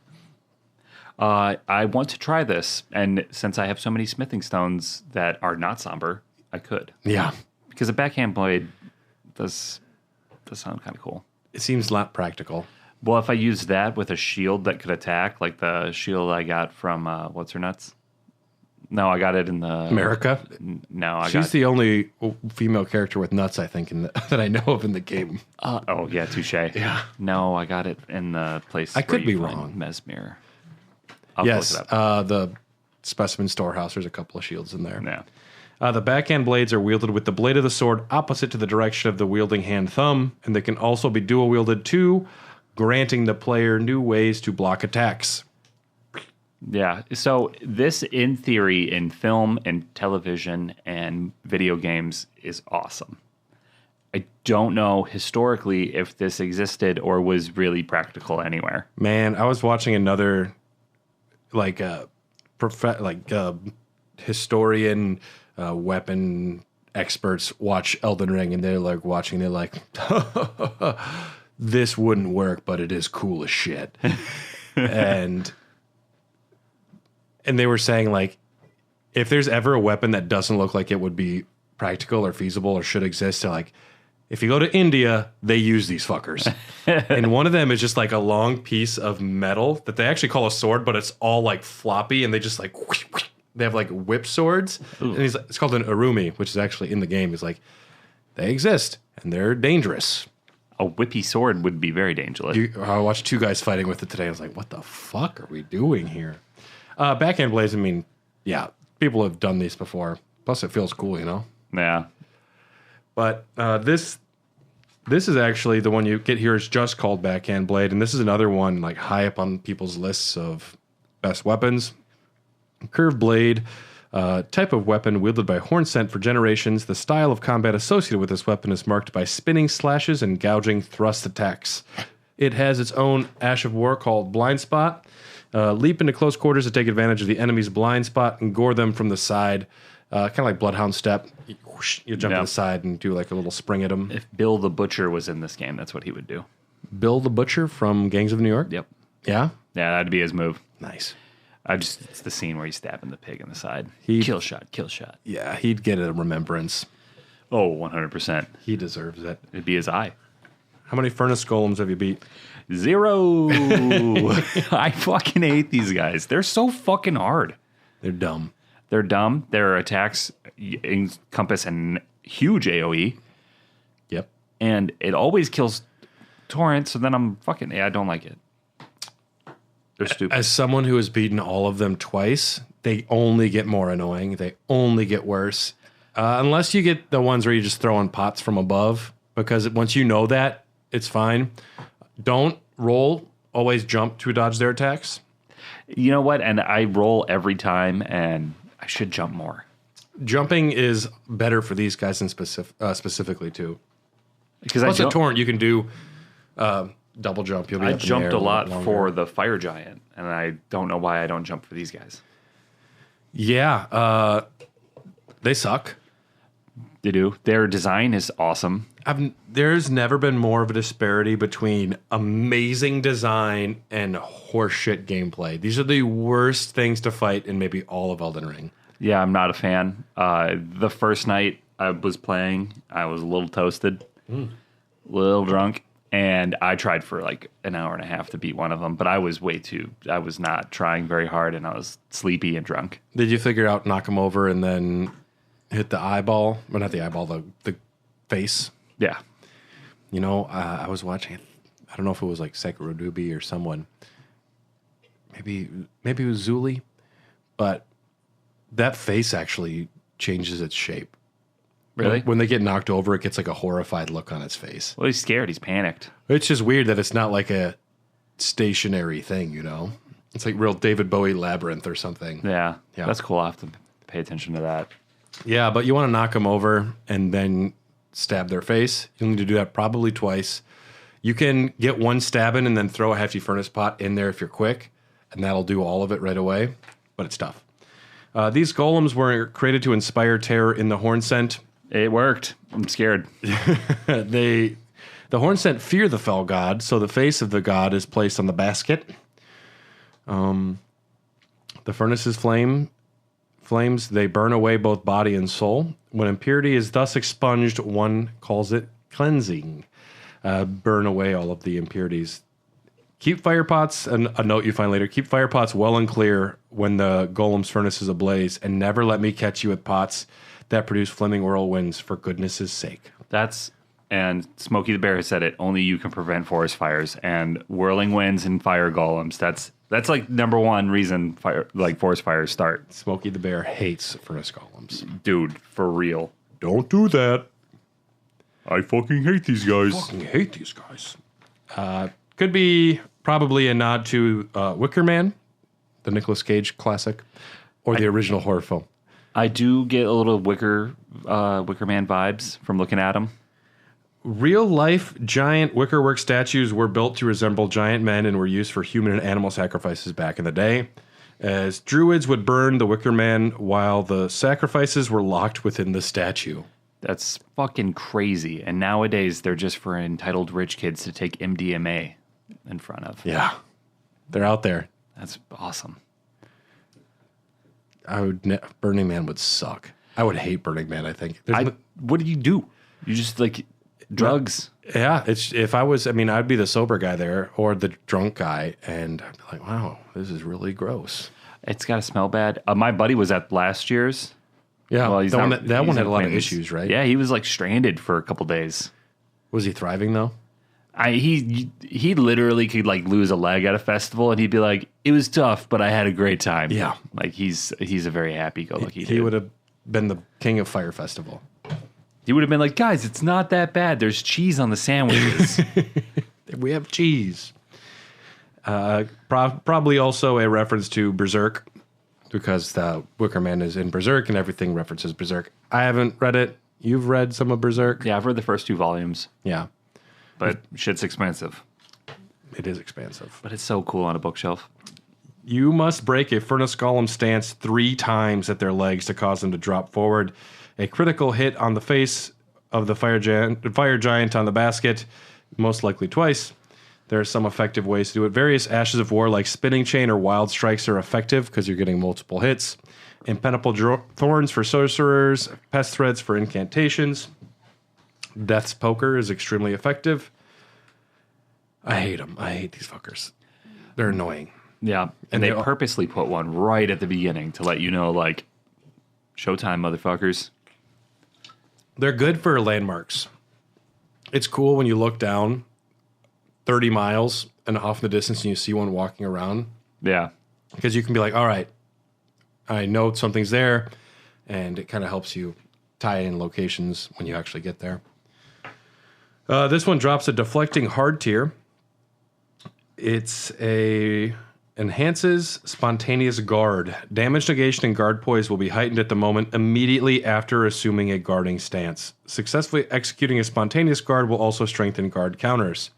I want to try this, and since I have so many smithing stones that are not somber, I could. Yeah. Because a backhand blade does sound kind of cool. It seems not practical. Well, if I use that with a shield that could attack, like the shield I got from, what's her nuts? No, I got it in the America. No, She's the only female character with nuts, I think, that I know of in the game. Oh yeah, touche. Yeah. No, I got it in the place. I could where be you find wrong. Mesmer. Yes, look it up. the specimen storehouse. There's a couple of shields in there. Yeah. The backhand blades are wielded with the blade of the sword opposite to the direction of the wielding hand thumb, and they can also be dual wielded too, granting the player new ways to block attacks. Yeah. So this, in theory, in film and television and video games, is awesome. I don't know historically if this existed or was really practical anywhere. Man, I was watching another historian weapon experts watch Elden Ring, and they're like watching. They're like, "This wouldn't work, but it is cool as shit." and they were saying like, if there's ever a weapon that doesn't look like it would be practical or feasible or should exist, they're like, if you go to India, they use these fuckers. And one of them is just like a long piece of metal that they actually call a sword, but it's all like floppy, and they just like, they have like whip swords. Ooh. And it's called an urumi, which is actually in the game. He's like, they exist and they're dangerous. A whippy sword would be very dangerous. I watched two guys fighting with it today. I was like, what the fuck are we doing here? Backhand blades, I mean, yeah, people have done these before. Plus, it feels cool, you know? Yeah. But this is actually the one you get here is just called backhand blade, and this is another one like high up on people's lists of best weapons. Curved blade, type of weapon wielded by Hornsent for generations. The style of combat associated with this weapon is marked by spinning slashes and gouging thrust attacks. It has its own Ash of War called Blind Spot. Leap into close quarters to take advantage of the enemy's blind spot and gore them from the side. Kind of like Bloodhound Step. You jump to the side and do like a little spring at them. If Bill the Butcher was in this game, that's what he would do. Bill the Butcher from Gangs of New York? Yep. Yeah? Yeah, that'd be his move. Nice. It's the scene where he's stabbing the pig in the side. Kill shot. Yeah, he'd get a remembrance. Oh, 100%. He deserves it. It'd be his eye. How many Furnace Golems have you beat? 0. I fucking hate these guys. They're so fucking hard. They're dumb. They're dumb. Their attacks encompass a huge AoE. Yep. And it always kills Torrent, so then I don't like it. They're stupid. As someone who has beaten all of them twice, they only get more annoying. They only get worse. Unless you get the ones where you just throw in pots from above, because once you know that, it's fine. Don't roll. Always jump to dodge their attacks. You know what? And I roll every time, and I should jump more. Jumping is better for these guys specifically, too. Because plus a torrent, you can do double jump. I jumped a lot for the fire giant, and I don't know why I don't jump for these guys. Yeah, they suck. They do. Their design is awesome. There's never been more of a disparity between amazing design and horseshit gameplay. These are the worst things to fight in maybe all of Elden Ring. Yeah, I'm not a fan. The first night I was playing, I was a little toasted, a little drunk, and I tried for like an hour and a half to beat one of them, but I was I was not trying very hard, and I was sleepy and drunk. Did you figure out knock him over and then hit the eyeball? Well, not the eyeball, the face. Yeah. You know, I was watching, I don't know if it was like Sekiro Doobie or someone. Maybe it was Zuli. But that face actually changes its shape. Really? When they get knocked over, it gets like a horrified look on its face. Well, he's scared. He's panicked. It's just weird that it's not like a stationary thing, you know? It's like real David Bowie Labyrinth or something. Yeah. That's cool. I'll have to pay attention to that. Yeah, but you want to knock them over and then stab their face. You'll need to do that probably twice. You can get one stab in and then throw a hefty furnace pot in there if you're quick, and that'll do all of it right away, but it's tough. These golems were created to inspire terror in the Hornsent. It worked. I'm scared. The Hornsent fear the fell god, so the face of the god is placed on the basket. The furnace's flames, they burn away both body and soul. When impurity is thus expunged, one calls it cleansing. Burn away all of the impurities. Keep fire pots, and a note you find later, keep fire pots well and clear when the golem's furnace is ablaze, and never let me catch you with pots that produce flaming whirlwinds, for goodness' sake. And Smokey the Bear has said it, only you can prevent forest fires, and whirling winds and fire golems. That's like number one reason forest fires start. Smokey the Bear hates furnace golems. Dude, for real. Don't do that. I fucking hate these guys. Could be probably a nod to Wicker Man, the Nicolas Cage classic, or the original horror film. I do get a little Wicker Man vibes from looking at him. Real-life giant wickerwork statues were built to resemble giant men and were used for human and animal sacrifices back in the day. As druids would burn the Wicker Man while the sacrifices were locked within the statue. That's fucking crazy. And nowadays, they're just for entitled rich kids to take MDMA in front of. Yeah. They're out there. That's awesome. Burning Man would suck. I would hate Burning Man, I think. What do? You just drugs. Yeah, I'd be the sober guy there or the drunk guy, and I'd be like, wow, this is really gross. It's got to smell bad. My buddy was at last year's. Yeah, well, that one had a lot of issues, right? Yeah, he was stranded for a couple days. Was he thriving though? He literally could lose a leg at a festival, and he'd be like, "It was tough, but I had a great time." Yeah, he's a very happy-go-lucky dude. He would have been the king of Fire Festival. He would have been like, guys, it's not that bad. There's cheese on the sandwiches. We have cheese. Probably also a reference to Berserk, because the Wicker Man is in Berserk and everything references Berserk. I haven't read it. You've read some of Berserk? Yeah, I've read the first 2 volumes. Yeah. But shit's expensive. It is expensive. But it's so cool on a bookshelf. You must break a Furnace Golem stance 3 times at their legs to cause them to drop forward. A critical hit on the face of the fire giant on the basket, most likely twice. There are some effective ways to do it. Various Ashes of War, like Spinning Chain or Wild Strikes, are effective because you're getting multiple hits. Impenetrable Thorns for sorcerers. Pest Threads for incantations. Death's Poker is extremely effective. I hate them. I hate these fuckers. They're annoying. Yeah, and they purposely put one right at the beginning to let you know, showtime, motherfuckers. They're good for landmarks. It's cool when you look down 30 miles and off in the distance and you see one walking around. Yeah. Because you can be like, all right, I know something's there, and it kind of helps you tie in locations when you actually get there. This one drops a deflecting hard tier. It's enhances spontaneous guard. Damage negation and guard poise will be heightened at the moment immediately after assuming a guarding stance. Successfully executing a spontaneous guard will also strengthen guard counters.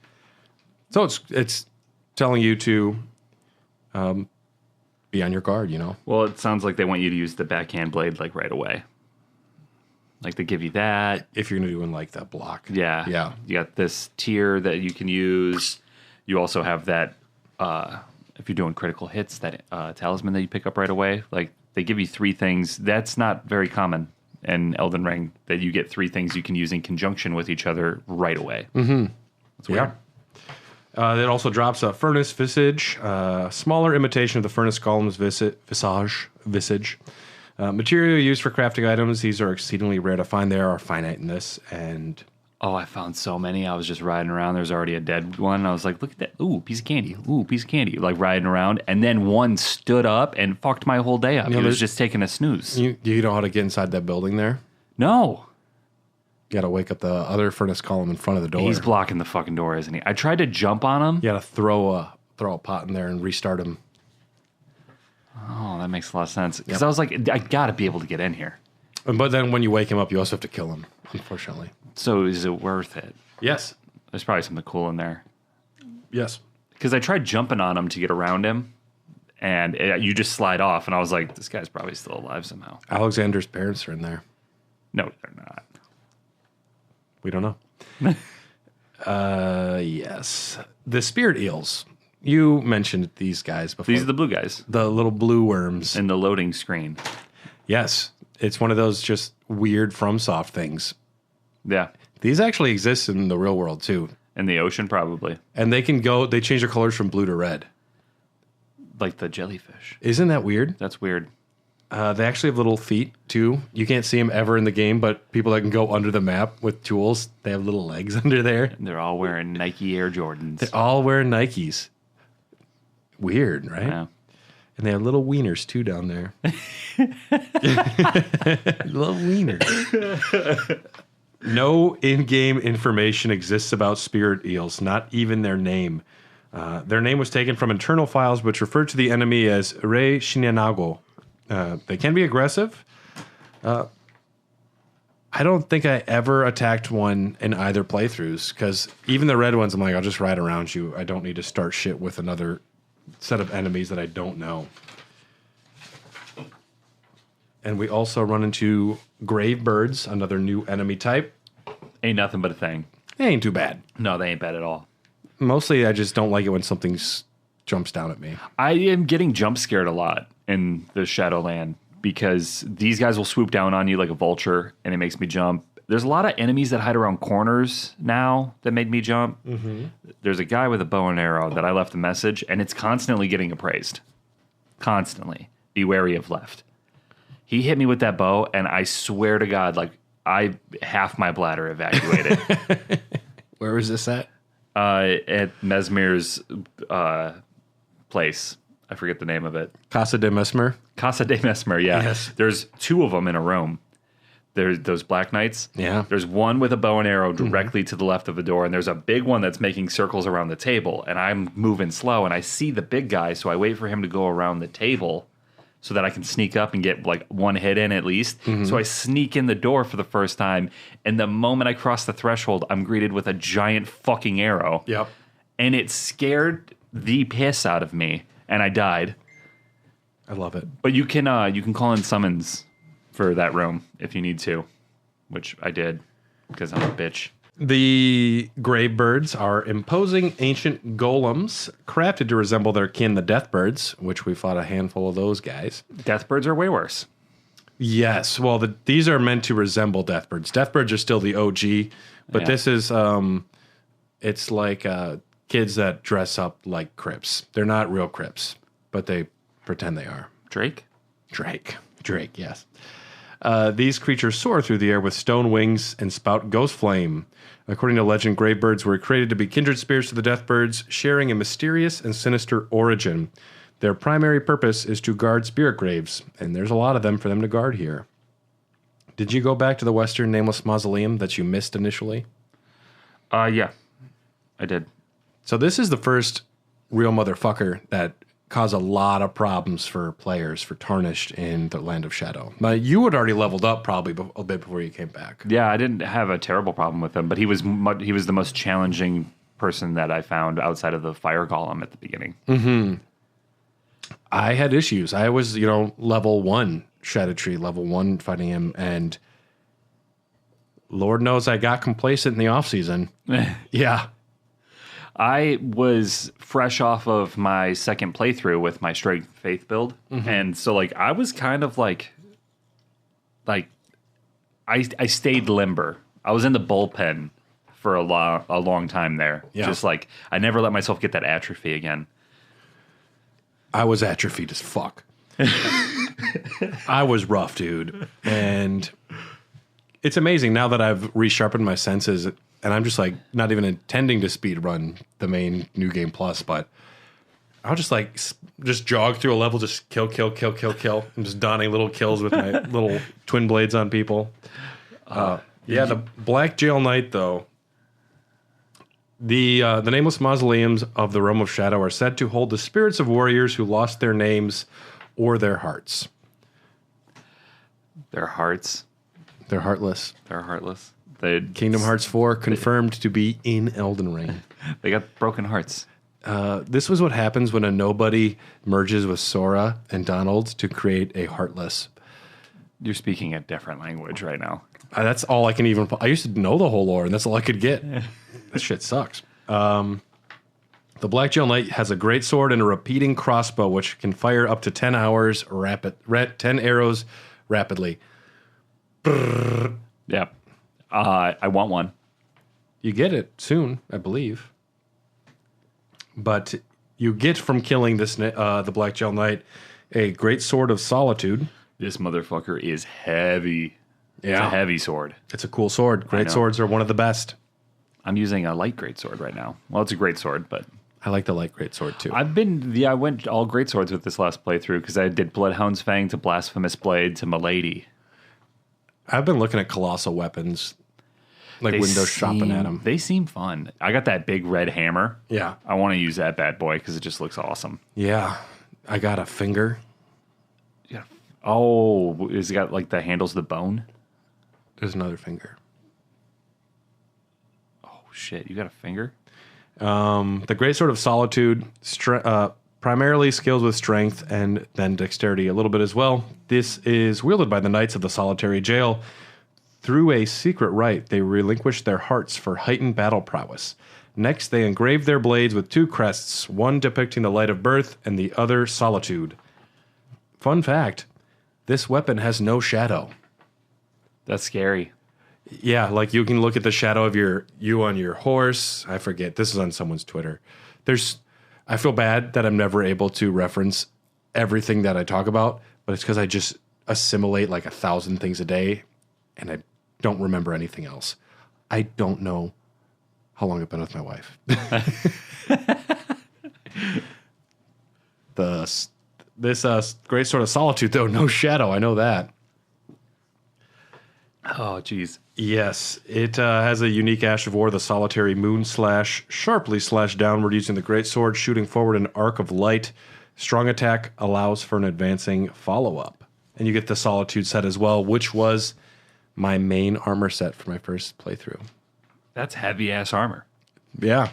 So it's telling you to be on your guard, Well, it sounds like they want you to use the backhand blade right away. They give you that. If you're going to do that block. Yeah. Yeah. You got this tier that you can use. You also have that, if you're doing critical hits, that talisman that you pick up right away. They give you 3 things. That's not very common in Elden Ring, that you get 3 things you can use in conjunction with each other right away. Mm-hmm. That's weird. Yeah. It also drops a Furnace Visage, smaller imitation of the Furnace Golem's visage. Material used for crafting items. These are exceedingly rare to find. There are finite in this, and I found so many. I was just riding around. There's already a dead one. I was like, look at that. Ooh, piece of candy. Ooh, piece of candy. Riding around, and then one stood up and fucked my whole day up. He was just taking a snooze. Do you know how to get inside that building there? No. You got to wake up the other Furnace Golem in front of the door. He's blocking the fucking door, isn't he? I tried to jump on him. You got to throw a pot in there and restart him. Oh, that makes a lot of sense. Because I was like, I got to be able to get in here. But then when you wake him up, you also have to kill him, unfortunately. So is it worth it? Yes. There's probably something cool in there. Yes. Because I tried jumping on him to get around him, and you just slide off, and I was like, this guy's probably still alive somehow. Alexander's parents are in there. No, they're not. We don't know. Yes. The spirit eels. You mentioned these guys before. These are the blue guys. The little blue worms. In the loading screen. Yes. It's one of those just weird FromSoft things. Yeah. These actually exist in the real world, too. In the ocean, probably. And they change their colors from blue to red. Like the jellyfish. Isn't that weird? That's weird. They actually have little feet, too. You can't see them ever in the game, but people that can go under the map with tools, they have little legs under there. And they're all wearing Nike Air Jordans. They're all wearing Nikes. Weird, right? Yeah. And they have little wieners, too, down there. Little wieners. No in-game information exists about spirit eels, not even their name. Their name was taken from internal files, which referred to the enemy as Re Shinanago. They can be aggressive. I don't think I ever attacked one in either playthroughs, because even the red ones, I'm like, I'll just ride around you. I don't need to start shit with another set of enemies that I don't know. And we also run into grave birds, another new enemy type. Ain't nothing but a thing. They ain't too bad. No, they ain't bad at all. Mostly, I just don't like it when something jumps down at me. I am getting jump scared a lot in the Shadowland because these guys will swoop down on you like a vulture, and it makes me jump. There's a lot of enemies that hide around corners now that make me jump. Mm-hmm. There's a guy with a bow and arrow that I left a message, and it's constantly getting appraised. Constantly. Be wary of left. He hit me with that bow, and I swear to God, like, half my bladder evacuated. Where was this at? At Mesmer's place. I forget the name of it. Casa de Mesmer? Casa de Mesmer, yeah. Yes. There's two of them in a room. There's those Black Knights. Yeah. There's one with a bow and arrow directly to the left of the door, and there's a big one that's making circles around the table, and I'm moving slow, and I see the big guy, so I wait for him to go around the table so that I can sneak up and get like one hit in at least. Mm-hmm. So I sneak in the door for the first time, and the moment I cross the threshold, I'm greeted with a giant fucking arrow. Yep. And it scared the piss out of me, and I died. I love it. But you can call in summons for that room if you need to, which I did because I'm a bitch. The grave birds are imposing ancient golems crafted to resemble their kin, the death birds, which we fought a handful of those guys. Death birds are way worse. Yes, well, these are meant to resemble death birds. Death birds are still the OG, but this is it's like kids that dress up like Crips. They're not real Crips, but they pretend they are. Drake, yes. These creatures soar through the air with stone wings and spout ghost flame. According to legend, grave birds were created to be kindred spirits to the death birds, sharing a mysterious and sinister origin. Their primary purpose is to guard spirit graves, and there's a lot of them for them to guard here. Did you go back to the Western Nameless Mausoleum that you missed initially? Yeah, I did. So this is the first real motherfucker that caused a lot of problems for players, for Tarnished in the Land of Shadow. Now, you had already leveled up probably a bit before you came back. Yeah, I didn't have a terrible problem with him, but he was the most challenging person that I found outside of the fire golem at the beginning. Mm-hmm. I had issues. I was, level 1 Shadow Tree, level 1 fighting him, and Lord knows I got complacent in the off-season. Yeah. I was fresh off of my second playthrough with my Strength Faith build, and so I was kind of like I stayed limber. I was in the bullpen for a long time there. Yeah. Just I never let myself get that atrophy again. I was atrophied as fuck. I was rough, dude, and it's amazing now that I've resharpened my senses. And I'm just not even intending to speed run the main New Game Plus, but I'll just jog through a level, just kill. I'm just donning little kills with my little twin blades on people. The Black Jail Knight, though. The nameless mausoleums of the Realm of Shadow are said to hold the spirits of warriors who lost their names or their hearts. Their hearts? They're heartless. They're heartless. Kingdom Hearts 4 confirmed to be in Elden Ring. They got broken hearts. This was what happens when a nobody merges with Sora and Donald to create a Heartless. You're speaking a different language right now. That's all I can even... I used to know the whole lore, and that's all I could get. That shit sucks. The Black Jail Knight has a great sword and a repeating crossbow, which can fire up to 10 arrows rapidly. Yeah. I want one. you get it soon, I believe. But you get from killing this the Black Gel Knight a great sword of solitude. This motherfucker is heavy. Yeah. It's a heavy sword. It's a cool sword. Great swords are one of the best. I'm using a light great sword right now. Well, it's a great sword, but I like the light great sword too. I went all great swords with this last playthrough because I did Bloodhound's Fang to Blasphemous Blade to Milady. I've been looking at colossal weapons, like Windows shopping at them. They seem fun. I got that big red hammer. Yeah. I want to use that bad boy because it just looks awesome. Yeah. I got a finger. Yeah. Oh, is it got like the handles of the bone? There's another finger. Oh, shit. You got a finger? The Great Sword of Solitude, primarily skills with strength and then dexterity a little bit as well. This is wielded by the Knights of the Solitary Jail. Through a secret rite, they relinquish their hearts for heightened battle prowess. Next, they engrave their blades with two crests, one depicting the light of birth and the other solitude. Fun fact, this weapon has no shadow. That's scary. Yeah, like you can look at the shadow of you on your horse. I forget. This is on someone's Twitter. I feel bad that I'm never able to reference everything that I talk about, but it's because I just assimilate like 1,000 things a day, and I don't remember anything else. I don't know how long I've been with my wife. This Great Sword of Solitude, though, no shadow. I know that. Oh, geez. Yes, it has a unique Ash of War, the solitary moon slash, sharply slash downward using the great sword, shooting forward an arc of light. Strong attack allows for an advancing follow-up. And you get the Solitude set as well, which was my main armor set for my first playthrough. That's heavy-ass armor. Yeah,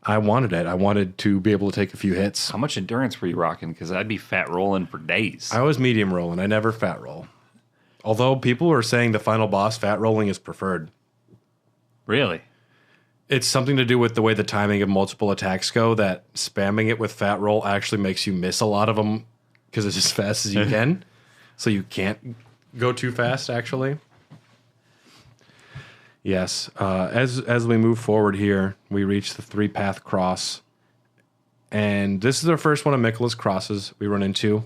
I wanted it. I wanted to be able to take a few hits. How much endurance were you rocking? Because I'd be fat rolling for days. I was medium rolling. I never fat roll. Although people are saying the final boss fat rolling is preferred. Really? It's something to do with the way the timing of multiple attacks go, that spamming it with fat roll actually makes you miss a lot of them because it's as fast as you can. So you can't go too fast, actually. Yes. As we move forward here, we reach the 3-path cross. And this is our first one of Miquella's crosses we run into.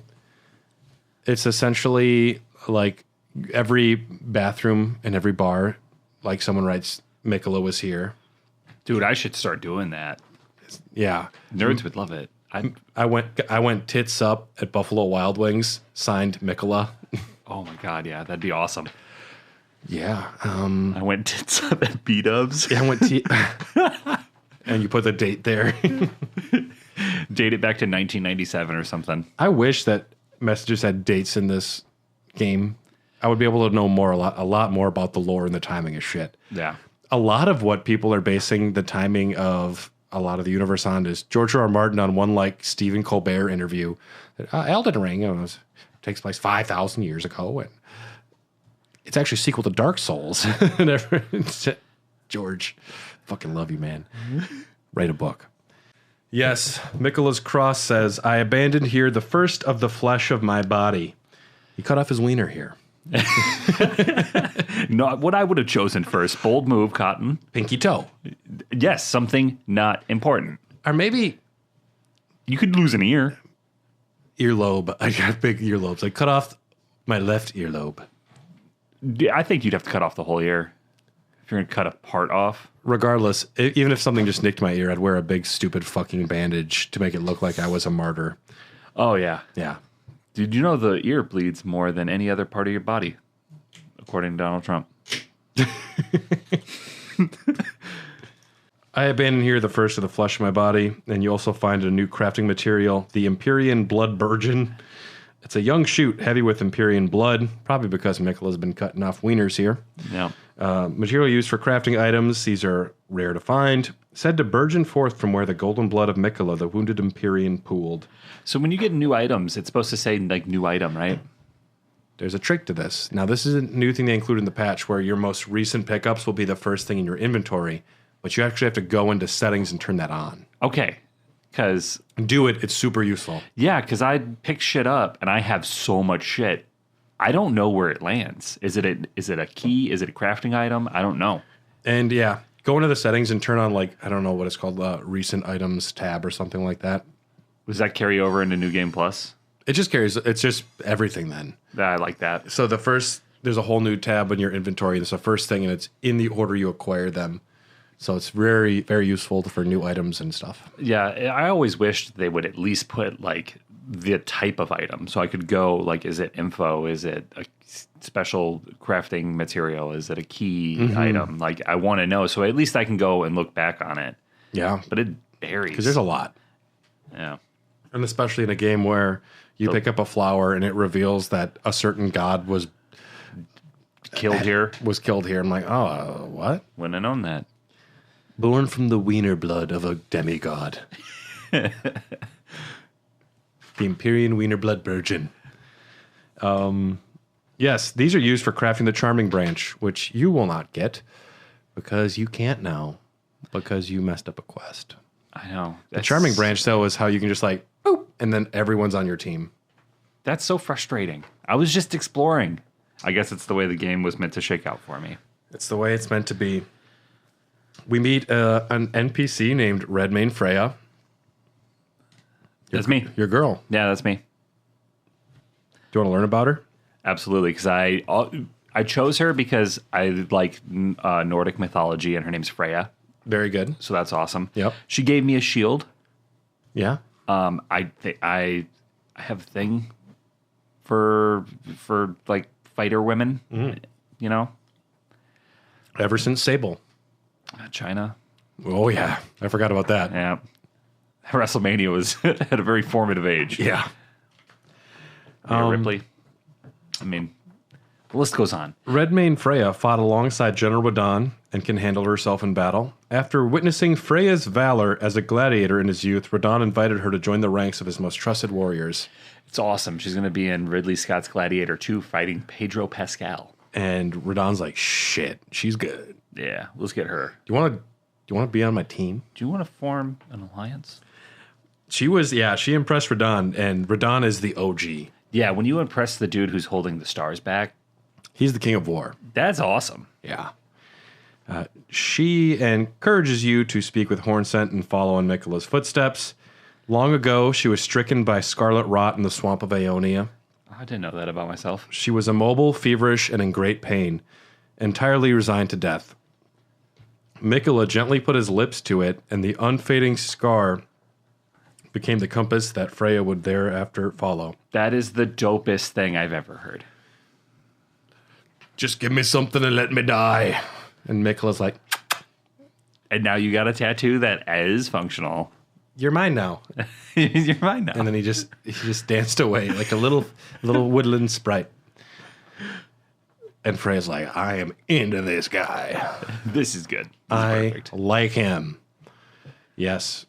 It's essentially like every bathroom and every bar, like someone writes, Miquella was here. Dude, I should start doing that. Yeah. Nerds would love it. I went tits up at Buffalo Wild Wings, signed Miquella. Oh my god, yeah, that'd be awesome. Yeah. I went tits up at B-dubs. Yeah, I went and you put the date there. Date it back to 1997 or something. I wish that messages had dates in this game. I would be able to know a lot more about the lore and the timing of shit. Yeah. A lot of what people are basing the timing of a lot of the universe on is George R. R. Martin on one like Stephen Colbert interview. Elden Ring takes place 5,000 years ago, and it's actually a sequel to Dark Souls. George, fucking love you, man. Write a book. Yes, Miquella's cross says, I abandoned here the first of the flesh of my body. He cut off his wiener here. Not what I would have chosen first. Bold move, Cotton. Pinky toe. Yes, something not important. Or maybe you could lose an ear. Earlobe. I got big earlobes. I cut off my left earlobe. I think you'd have to cut off the whole ear if you're going to cut a part off. Regardless, even if something just nicked my ear, I'd wear a big stupid fucking bandage to make it look like I was a martyr. Oh, yeah. Yeah. Did you know the ear bleeds more than any other part of your body, according to Donald Trump? I abandoned here the first of the flesh of my body, and you also find a new crafting material, the Empyrean Blood Burgeon. It's a young shoot, heavy with Empyrean blood, probably because Miquella's been cutting off wieners here. Yeah. Material used for crafting items. These are rare to find. Said to burgeon forth from where the golden blood of Miquella, the wounded Empyrean, pooled. So when you get new items, it's supposed to say, like, new item, right? There's a trick to this. Now, this is a new thing they include in the patch where your most recent pickups will be the first thing in your inventory, but you actually have to go into settings and turn that on. Okay. Because... Do it. It's super useful. Yeah, because I pick shit up, and I have so much shit. I don't know where it lands. Is it a key? Is it a crafting item? I don't know. And, yeah, go into the settings and turn on, like, I don't know what it's called, recent items tab or something like that. Does that carry over into New Game Plus? It just carries, it's just everything then. I like that. So there's a whole new tab in your inventory. It's the first thing, and it's in the order you acquire them. So it's very, very useful for new items and stuff. Yeah, I always wished they would at least put like the type of item, so I could go like, is it info? Is it a special crafting material? Is it a key item? Like, I want to know, so at least I can go and look back on it. Yeah, but it varies because there's a lot. Yeah, and especially in a game where you pick up a flower and it reveals that a certain god was killed here. I'm like, oh, what? Wouldn't have known that. Born from the wiener blood of a demigod. The Empyrean Wiener Blood Virgin. Yes, these are used for crafting the Charming Branch, which you will not get because you can't now because you messed up a quest. I know. The Charming Branch, though, is how you can just like, boop, and then everyone's on your team. That's so frustrating. I was just exploring. I guess it's the way the game was meant to shake out for me. It's the way it's meant to be. We meet an NPC named Redmane Freyja. That's me. Your girl. Yeah, that's me. Do you want to learn about her? Absolutely, because I chose her because I like Nordic mythology, and her name's Freyja. Very good. So that's awesome. Yep. She gave me a shield. Yeah. I have a thing for like fighter women. You know. Ever since Sable. China. Oh yeah, I forgot about that. Yeah. WrestleMania was at a very formative age. Yeah. Ripley. I mean, the list goes on. Redmane Freyja fought alongside General Radahn and can handle herself in battle. After witnessing Freyja's valor as a gladiator in his youth, Radahn invited her to join the ranks of his most trusted warriors. It's awesome. She's going to be in Ridley Scott's Gladiator 2 fighting Pedro Pascal. And Radahn's like, shit, she's good. Yeah, let's get her. Do you want to be on my team? Do you want to form an alliance? She impressed Radahn, and Radahn is the OG. Yeah, when you impress the dude who's holding the stars back. He's the king of war. That's awesome. Yeah. She encourages you to speak with Hornsent and follow in Miquella's footsteps. Long ago, she was stricken by scarlet rot in the swamp of Ionia. I didn't know that about myself. She was immobile, feverish, and in great pain, entirely resigned to death. Miquella gently put his lips to it, and the unfading scar became the compass that Freyja would thereafter follow. That is the dopest thing I've ever heard. Just give me something and let me die. And Miquella's like, and now you got a tattoo that is functional. You're mine now. You're mine now. And then he just danced away like a little woodland sprite. And Freyja's like, I am into this guy. This is good. Perfect. Like him. Yes.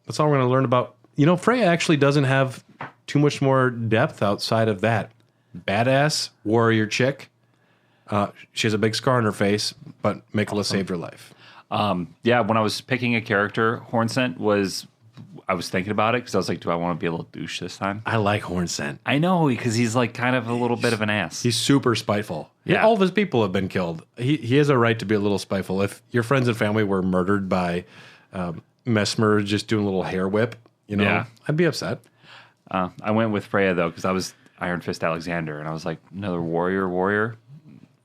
That's all we're going to learn about. You know, Freyja actually doesn't have too much more depth outside of that. Badass warrior chick. She has a big scar on her face, but Miquella saved her life. Yeah, when I was picking a character, Hornsent was... I was thinking about it because I was like, do I want to be a little douche this time? I like Hornsent. I know, because he's like kind of a little bit of an ass. He's super spiteful. Yeah. All of his people have been killed. He has a right to be a little spiteful. If your friends and family were murdered by Mesmer just doing a little hair whip, I'd be upset. I went with Freyja, though, because I was Iron Fist Alexander, and I was like, another warrior.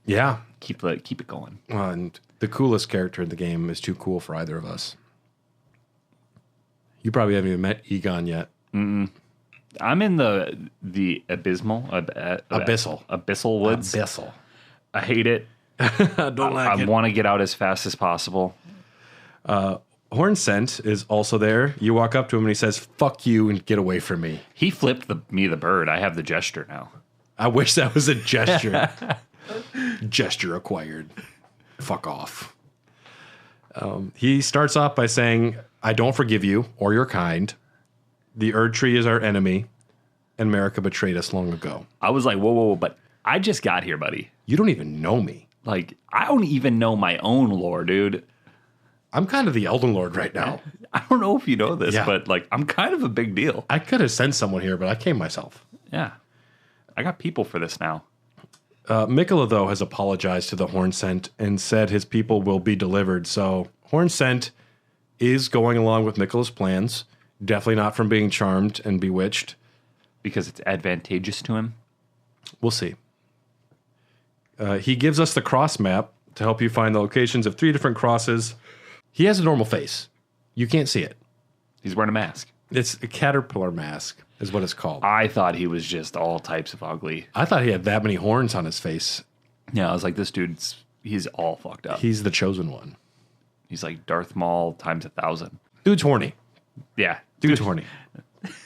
Yeah. Keep it going. And the coolest character in the game is too cool for either of us. You probably haven't even met Egon yet. Mm-mm. I'm in the abyssal woods. Abyssal. I hate it. I don't like it. I want to get out as fast as possible. Hornsent is also there. You walk up to him and he says, fuck you and get away from me. He flipped me the bird. I have the gesture now. I wish that was a gesture. Gesture acquired. Fuck off. He starts off by saying, I don't forgive you or your kind. The Erd Tree is our enemy, and America betrayed us long ago. I was like, whoa, but I just got here, buddy. You don't even know me. Like, I don't even know my own lore, dude. I'm kind of the Elden Lord right now. I don't know if you know this, but like, I'm kind of a big deal. I could have sent someone here, but I came myself. Yeah. I got people for this now. Mikola, though, has apologized to the Hornsent and said his people will be delivered. So Hornsent is going along with Mikola's plans. Definitely not from being charmed and bewitched. Because it's advantageous to him? We'll see. He gives us the cross map to help you find the locations of 3 different crosses. He has a normal face. You can't see it. He's wearing a mask. It's a caterpillar mask is what it's called. I thought he was just all types of ugly. I thought he had that many horns on his face. Yeah, I was like, this he's all fucked up. He's the chosen one. He's like Darth Maul times 1,000. Dude's horny. Yeah. Dude's horny.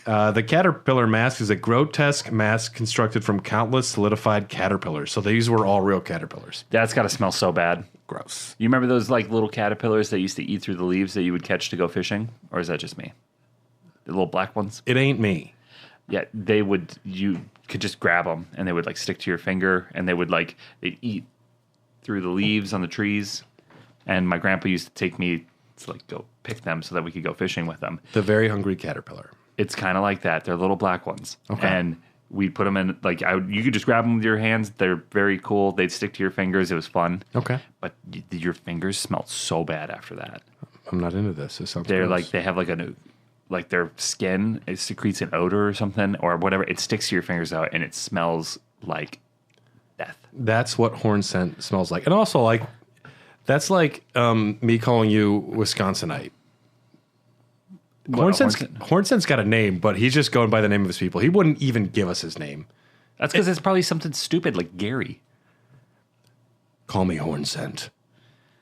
The caterpillar mask is a grotesque mask constructed from countless solidified caterpillars. So these were all real caterpillars. That's got to smell so bad. Gross. You remember those like little caterpillars that used to eat through the leaves that you would catch to go fishing? Or is that just me? The little black ones? It ain't me. Yeah, you could just grab them and they would like stick to your finger and they'd eat through the leaves on the trees. And my grandpa used to take me to like go pick them so that we could go fishing with them. The very hungry caterpillar. It's kind of like that. They're little black ones. Okay. And we'd put them in, like, you could just grab them with your hands. They're very cool. They'd stick to your fingers. It was fun. Okay. But your fingers smelled so bad after that. I'm not into this. This sounds They're gross. like, they have like their skin, it secretes an odor or something or whatever. It sticks to your fingers out and it smells like death. That's what horn scent smells like. And also, like, that's like me calling you Wisconsinite. Horn scent's got a name, but he's just going by the name of his people. He wouldn't even give us his name. That's because it's probably something stupid like Gary. Call me Horn Scent.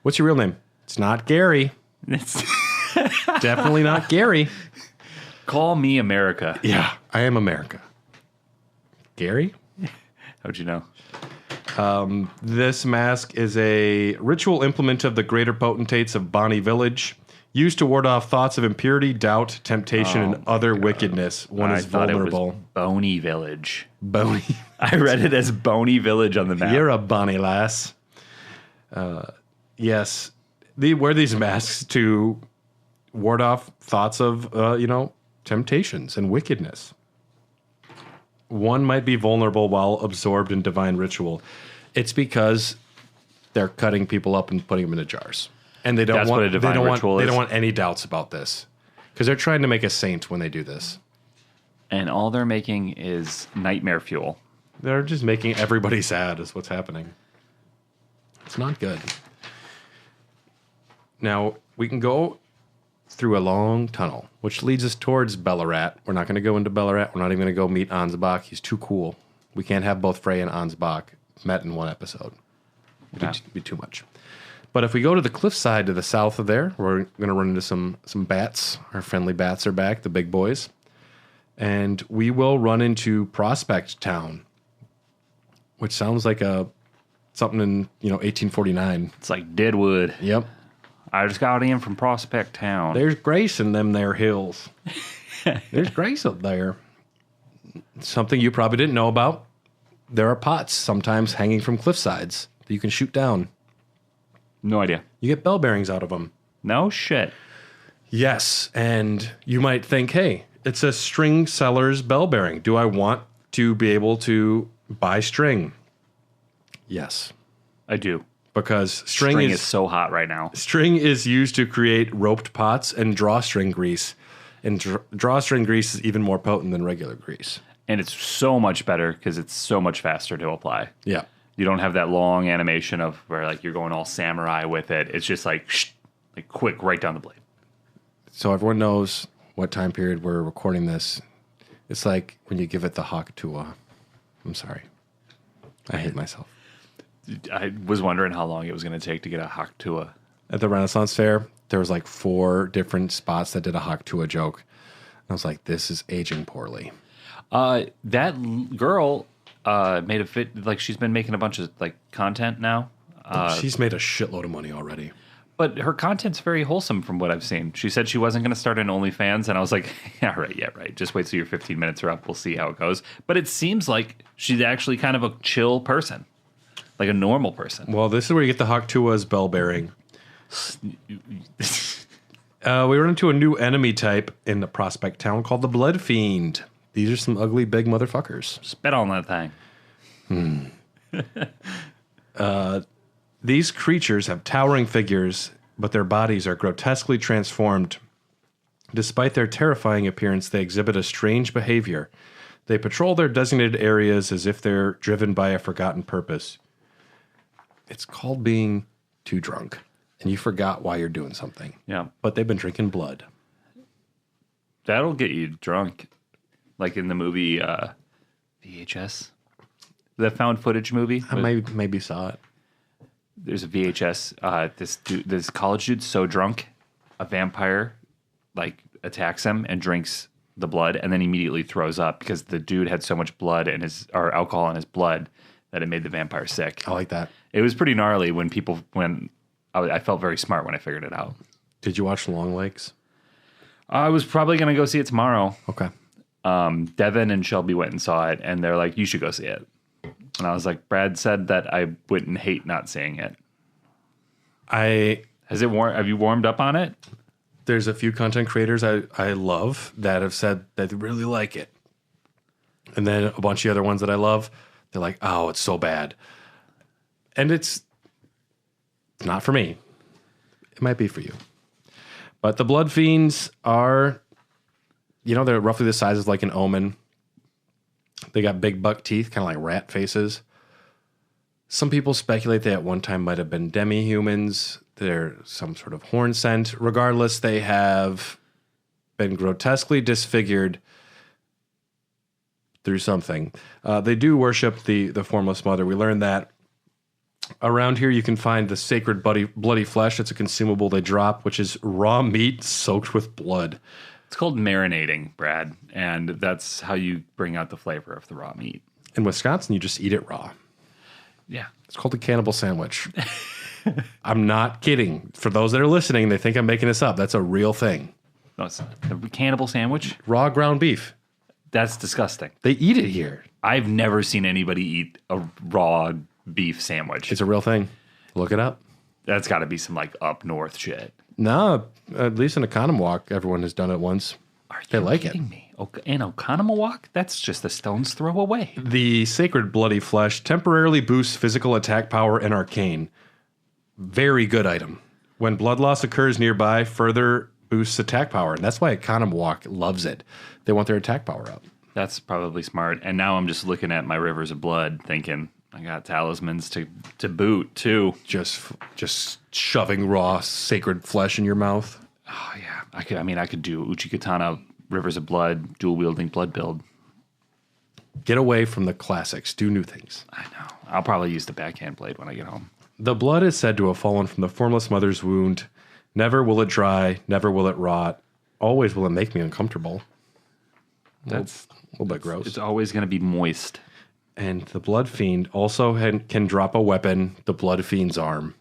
What's your real name? It's not Gary. It's Definitely not Gary. Call me America. Yeah, I am America. Gary? How'd you know? This mask is a ritual implement of the greater potentates of Bonnie Village, used to ward off thoughts of impurity, doubt, temptation, and other wickedness. One is vulnerable. It was Boney Village. Boney. I read it as Boney Village on the map. You're a bonny lass. Yes. They wear these masks to ward off thoughts of, temptations and wickedness. One might be vulnerable while absorbed in divine ritual. It's because they're cutting people up and putting them into jars. And they don't That's want what a divine ritual they is. don't want any doubts about this. Because they're trying to make a saint when they do this. And all they're making is nightmare fuel. They're just making everybody sad is what's happening. It's not good. Now, we can go through a long tunnel, which leads us towards Ballarat. We're not going to go into Ballarat. We're not even going to go meet Ansbach. He's too cool. We can't have both Frey and Ansbach met in one episode. It'd be too much. But if we go to the cliffside to the south of there, we're going to run into some bats. Our friendly bats are back, the big boys. And we will run into Prospect Town, which sounds like something in 1849. It's like Deadwood. Yep. I just got in from Prospect Town. There's grace in them there hills. There's grace up there. Something you probably didn't know about. There are pots sometimes hanging from cliff sides that you can shoot down. No idea. You get bell bearings out of them. No shit. Yes, and you might think, hey, it's a string seller's bell bearing. Do I want to be able to buy string? Yes. I do. Because String is so hot right now. String is used to create roped pots and drawstring grease. And drawstring grease is even more potent than regular grease. And it's so much better because it's so much faster to apply. Yeah. You don't have that long animation of where like you're going all samurai with it. It's just like quick right down the blade. So everyone knows what time period we're recording this. It's like when you give it the Haktua. I'm sorry. I hate myself. I was wondering how long it was going to take to get a Haktua. At the Renaissance Fair, there was like 4 different spots that did a Haktua joke. And I was like, this is aging poorly. That girl made a fit, like she's been making a bunch of like content now. She's made a shitload of money already. But her content's very wholesome from what I've seen. She said she wasn't going to start an OnlyFans, and I was like, yeah, right. Just wait till your 15 minutes are up. We'll see how it goes. But it seems like she's actually kind of a chill person. Like a normal person. Well, this is where you get the Haktua's bell bearing. We run into a new enemy type in the Prospect Town called the Blood Fiend. These are some ugly big motherfuckers. Spit on that thing. These creatures have towering figures, but their bodies are grotesquely transformed. Despite their terrifying appearance, they exhibit a strange behavior. They patrol their designated areas as if they're driven by a forgotten purpose. It's called being too drunk, and you forgot why you're doing something. Yeah. But they've been drinking blood. That'll get you drunk. Like in the movie VHS. The found footage movie. I maybe saw it. There's a VHS. This college dude's so drunk, a vampire like attacks him and drinks the blood, and then immediately throws up because the dude had so much blood in or alcohol in his blood that it made the vampire sick. I like that. It was pretty gnarly when I felt very smart when I figured it out. Did you watch Long Legs? I was probably going to go see it tomorrow. Okay. Devin and Shelby went and saw it, and they're like, you should go see it. And I was like, Brad said that I wouldn't hate not seeing it. Have you warmed up on it? There's a few content creators I love that have said that they really like it. And then a bunch of other ones that I love, they're like, oh, it's so bad. And it's not for me. It might be for you. But the Blood Fiends are, they're roughly the size of like an omen. They got big buck teeth, kind of like rat faces. Some people speculate they at one time might have been demi-humans. They're some sort of horn scent. Regardless, they have been grotesquely disfigured through something. They do worship the Formless Mother. We learned that. Around here, you can find the sacred bloody flesh. It's a consumable they drop, which is raw meat soaked with blood. It's called marinating, Brad, and that's how you bring out the flavor of the raw meat. In Wisconsin, you just eat it raw. Yeah. It's called a cannibal sandwich. I'm not kidding. For those that are listening, they think I'm making this up. That's a real thing. No, it's a cannibal sandwich? Raw ground beef. That's disgusting. They eat it here. I've never seen anybody eat a raw beef sandwich. It's a real thing. Look it up. That's got to be some like up north shit. No, at least in Oconomowoc, everyone has done it once. They like it. Me? In Oconomowoc? That's just a stone's throw away. The sacred bloody flesh temporarily boosts physical attack power and arcane. Very good item. When blood loss occurs nearby, further boosts attack power. And that's why Oconomowoc loves it. They want their attack power up. That's probably smart. And now I'm just looking at my rivers of blood thinking, I got talismans to boot, too. Just shoving raw sacred flesh in your mouth. Oh, yeah. I could do Uchikatana Rivers of Blood, dual-wielding blood build. Get away from the classics. Do new things. I know. I'll probably use the backhand blade when I get home. The blood is said to have fallen from the Formless Mother's wound. Never will it dry. Never will it rot. Always will it make me uncomfortable. That's a little bit gross. It's always going to be moist. And the Blood Fiend also can drop a weapon, the Blood Fiend's arm,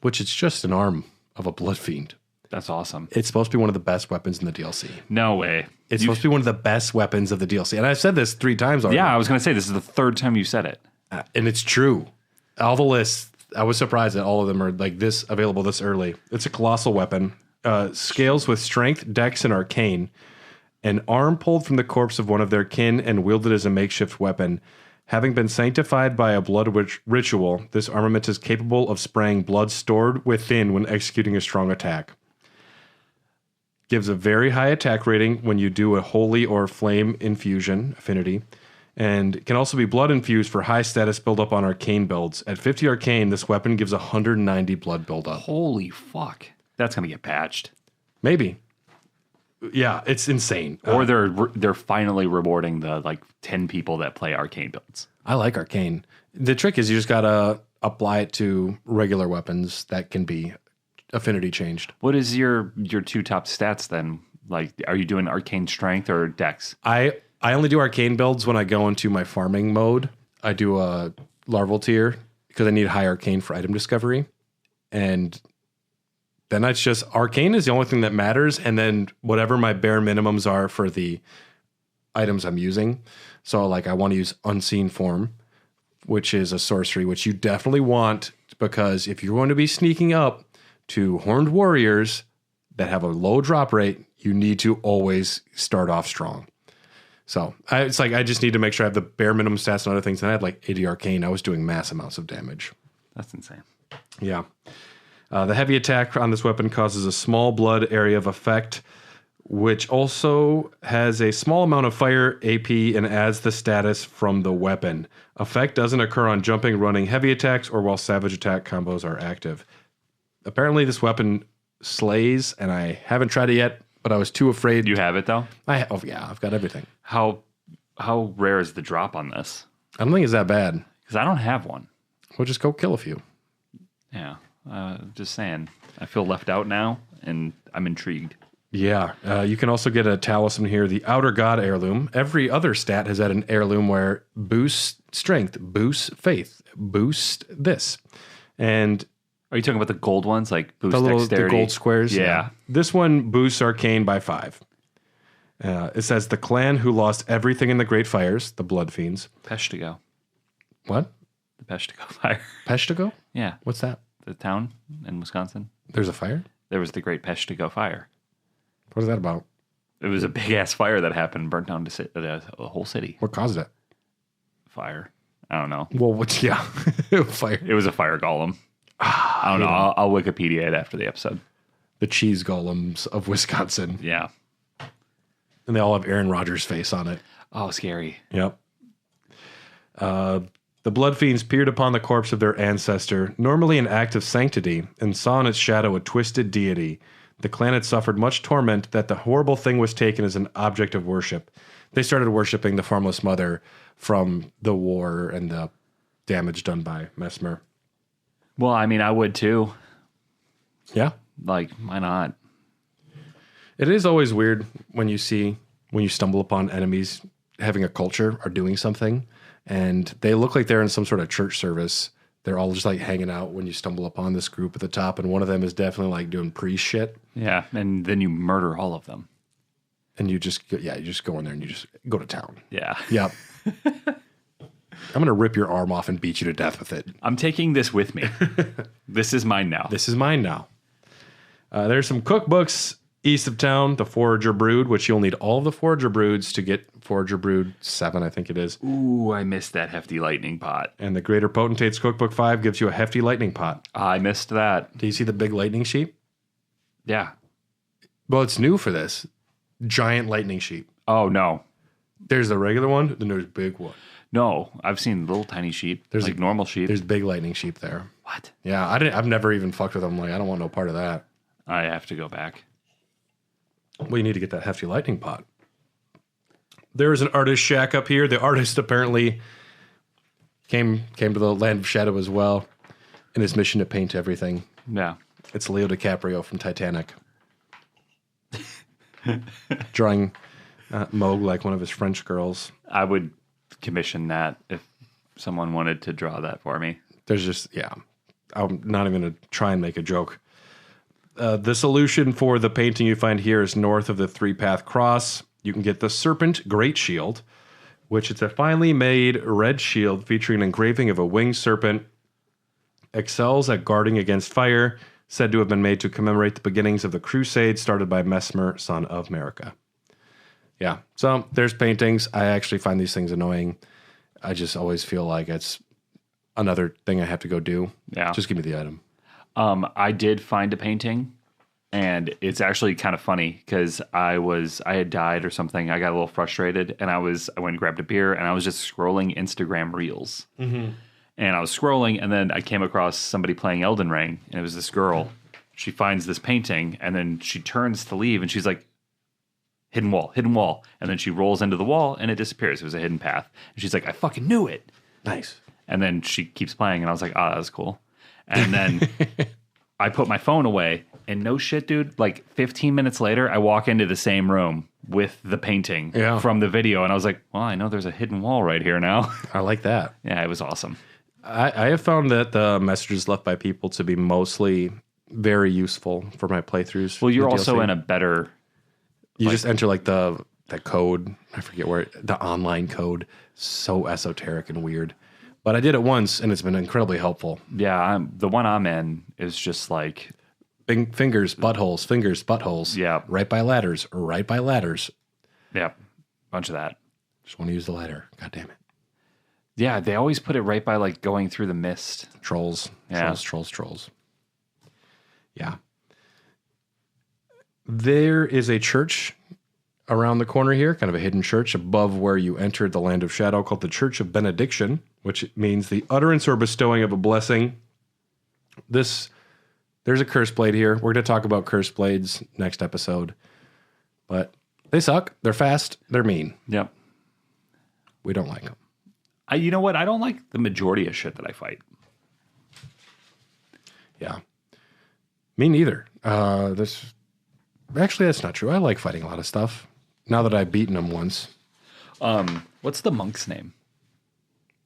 which is just an arm of a Blood Fiend. That's awesome. It's supposed to be one of the best weapons in the DLC. No way. It's supposed to be one of the best weapons of the DLC. And I've said this 3 times already. Yeah, I was going to say, this is the 3rd time you said it. And it's true. All the lists, I was surprised that all of them are like this available this early. It's a colossal weapon. Scales with strength, dex, and arcane. An arm pulled from the corpse of one of their kin and wielded as a makeshift weapon. Having been sanctified by a blood ritual, this armament is capable of spraying blood stored within when executing a strong attack. Gives a very high attack rating when you do a holy or flame infusion affinity, and can also be blood infused for high status buildup on arcane builds. At 50 arcane, this weapon gives 190 blood buildup. Holy fuck. That's going to get patched. Maybe. Yeah, it's insane. Or they're finally rewarding the like 10 people that play arcane builds. I like arcane. The trick is you just got to apply it to regular weapons that can be affinity changed. What is your 2 top stats then? Like, are you doing arcane strength or dex? I only do arcane builds when I go into my farming mode. I do a larval tier because I need high arcane for item discovery. And then it's just arcane is the only thing that matters. And then whatever my bare minimums are for the items I'm using. So like I want to use Unseen Form, which is a sorcery, which you definitely want because if you're going to be sneaking up to horned warriors that have a low drop rate, you need to always start off strong. So it's like I just need to make sure I have the bare minimum stats and other things. And I had like 80 arcane. I was doing mass amounts of damage. That's insane. Yeah. The heavy attack on this weapon causes a small blood area of effect, which also has a small amount of fire AP and adds the status from the weapon. Effect doesn't occur on jumping, running, heavy attacks, or while savage attack combos are active. Apparently this weapon slays, and I haven't tried it yet, but I was too afraid. You have it, though? I've got everything. How rare is the drop on this? I don't think it's that bad. Because I don't have one. We'll just go kill a few. Yeah. Just saying. I feel left out now, and I'm intrigued. Yeah. You can also get a talisman here, the Outer God heirloom. Every other stat has had an heirloom where boost strength, boost faith, boost this. And are you talking about the gold ones, like boost the dexterity? gold squares? Yeah. This one boosts arcane by 5. It says the clan who lost everything in the Great Fires, the Blood Fiends. Peshtigo. What? The Peshtigo fire. Peshtigo? Yeah. What's that? The town in Wisconsin. There's a fire? There was the Great Peshtigo fire. What is that about? It was a big ass fire that happened and burnt down the whole city. What caused it? Fire. I don't know. Well, yeah. Fire. It was a fire golem. I don't know. I'll Wikipedia it after the episode. The cheese golems of Wisconsin. Yeah. And they all have Aaron Rodgers' face on it. Oh, scary. Yep. The Blood Fiends peered upon the corpse of their ancestor, normally an act of sanctity, and saw in its shadow a twisted deity. The clan had suffered much torment that the horrible thing was taken as an object of worship. They started worshiping the Formless Mother from the war and the damage done by Mesmer. Well, I mean, I would too. Yeah. Like, why not? It is always weird when you stumble upon enemies having a culture or doing something, and they look like they're in some sort of church service. They're all just like hanging out when you stumble upon this group at the top, and one of them is definitely like doing priest shit. Yeah, and then you murder all of them. And you just go in there and you just go to town. Yeah. Yep. I'm going to rip your arm off and beat you to death with it. I'm taking this with me. This is mine now. This is mine now. There's some cookbooks east of town, the Forager Brood, which you'll need all of the Forager Broods to get Forager Brood 7, I think it is. Ooh, I missed that hefty lightning pot. And the Greater Potentate's Cookbook 5 gives you a hefty lightning pot. I missed that. Do you see the big lightning sheep? Yeah. Well, it's new for this. Giant lightning sheep. Oh, no. There's the regular one, then there's big one. No, I've seen little tiny sheep. There's like normal sheep. There's big lightning sheep there. What? Yeah, I've never even fucked with them. Like, I don't want no part of that. I have to go back. Well, you need to get that hefty lightning pot. There is an artist shack up here. The artist apparently came to the Land of Shadow as well in his mission to paint everything. Yeah. It's Leo DiCaprio from Titanic. Drawing Moog like one of his French girls. I would commission that if someone wanted to draw that for me. There's just, yeah. I'm not even going to try and make a joke. The solution for the painting you find here is north of the 3-path cross. You can get the Serpent Great Shield, which is a finely made red shield featuring an engraving of a winged serpent. Excels at guarding against fire, said to have been made to commemorate the beginnings of the crusade started by Mesmer, son of America. Yeah, so there's paintings. I actually find these things annoying. I just always feel like it's another thing I have to go do. Yeah. Just give me the item. I did find a painting, and it's actually kind of funny because I had died or something. I got a little frustrated, and I went and grabbed a beer, and I was just scrolling Instagram Reels. Mm-hmm. And I was scrolling, and then I came across somebody playing Elden Ring, and it was this girl. She finds this painting, and then she turns to leave, and she's like, hidden wall. And then she rolls into the wall, and it disappears. It was a hidden path. And she's like, I fucking knew it. Nice. And then she keeps playing, and I was like, that was cool. And then I put my phone away, and no shit, dude, like 15 minutes later, I walk into the same room with the painting from the video, and I was like, well, I know there's a hidden wall right here now. I like that. Yeah, it was awesome. I have found that the messages left by people to be mostly very useful for my playthroughs. Well, you're also in a better... You just enter like the code. I forget the online code. So esoteric and weird. But I did it once, and it's been incredibly helpful. Yeah, the one I'm in is just like... Fingers, buttholes. Yeah. Right by ladders. Yeah, bunch of that. Just want to use the lighter. God damn it. Yeah, they always put it right by like going through the mist. Trolls. Yeah. Trolls. Yeah. There is a church around the corner here, kind of a hidden church above where you entered the Land of Shadow, called the Church of Benediction, which means the utterance or bestowing of a blessing. There's a curse blade here. We're going to talk about curse blades next episode. But they suck. They're fast. They're mean. Yep. We don't like them. You know what? I don't like the majority of shit that I fight. Yeah. Me neither. Actually, that's not true. I like fighting a lot of stuff. Now that I've beaten them once. What's the monk's name?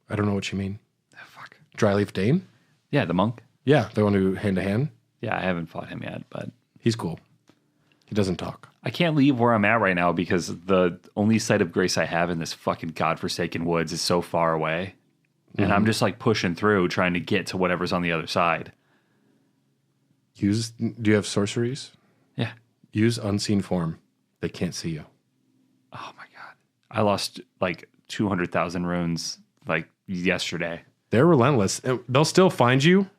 I don't know what you mean. Oh, fuck. Dryleaf Dane? Yeah, the monk. Yeah, the one who hand-to-hand. Yeah, I haven't fought him yet, but... He's cool. He doesn't talk. I can't leave where I'm at right now because the only sight of grace I have in this fucking godforsaken woods is so far away. And I'm just like pushing through, trying to get to whatever's on the other side. Do you have sorceries? Yeah. Use unseen form. They can't see you. Oh my God. I lost like 200,000 runes like yesterday. They're relentless. They'll still find you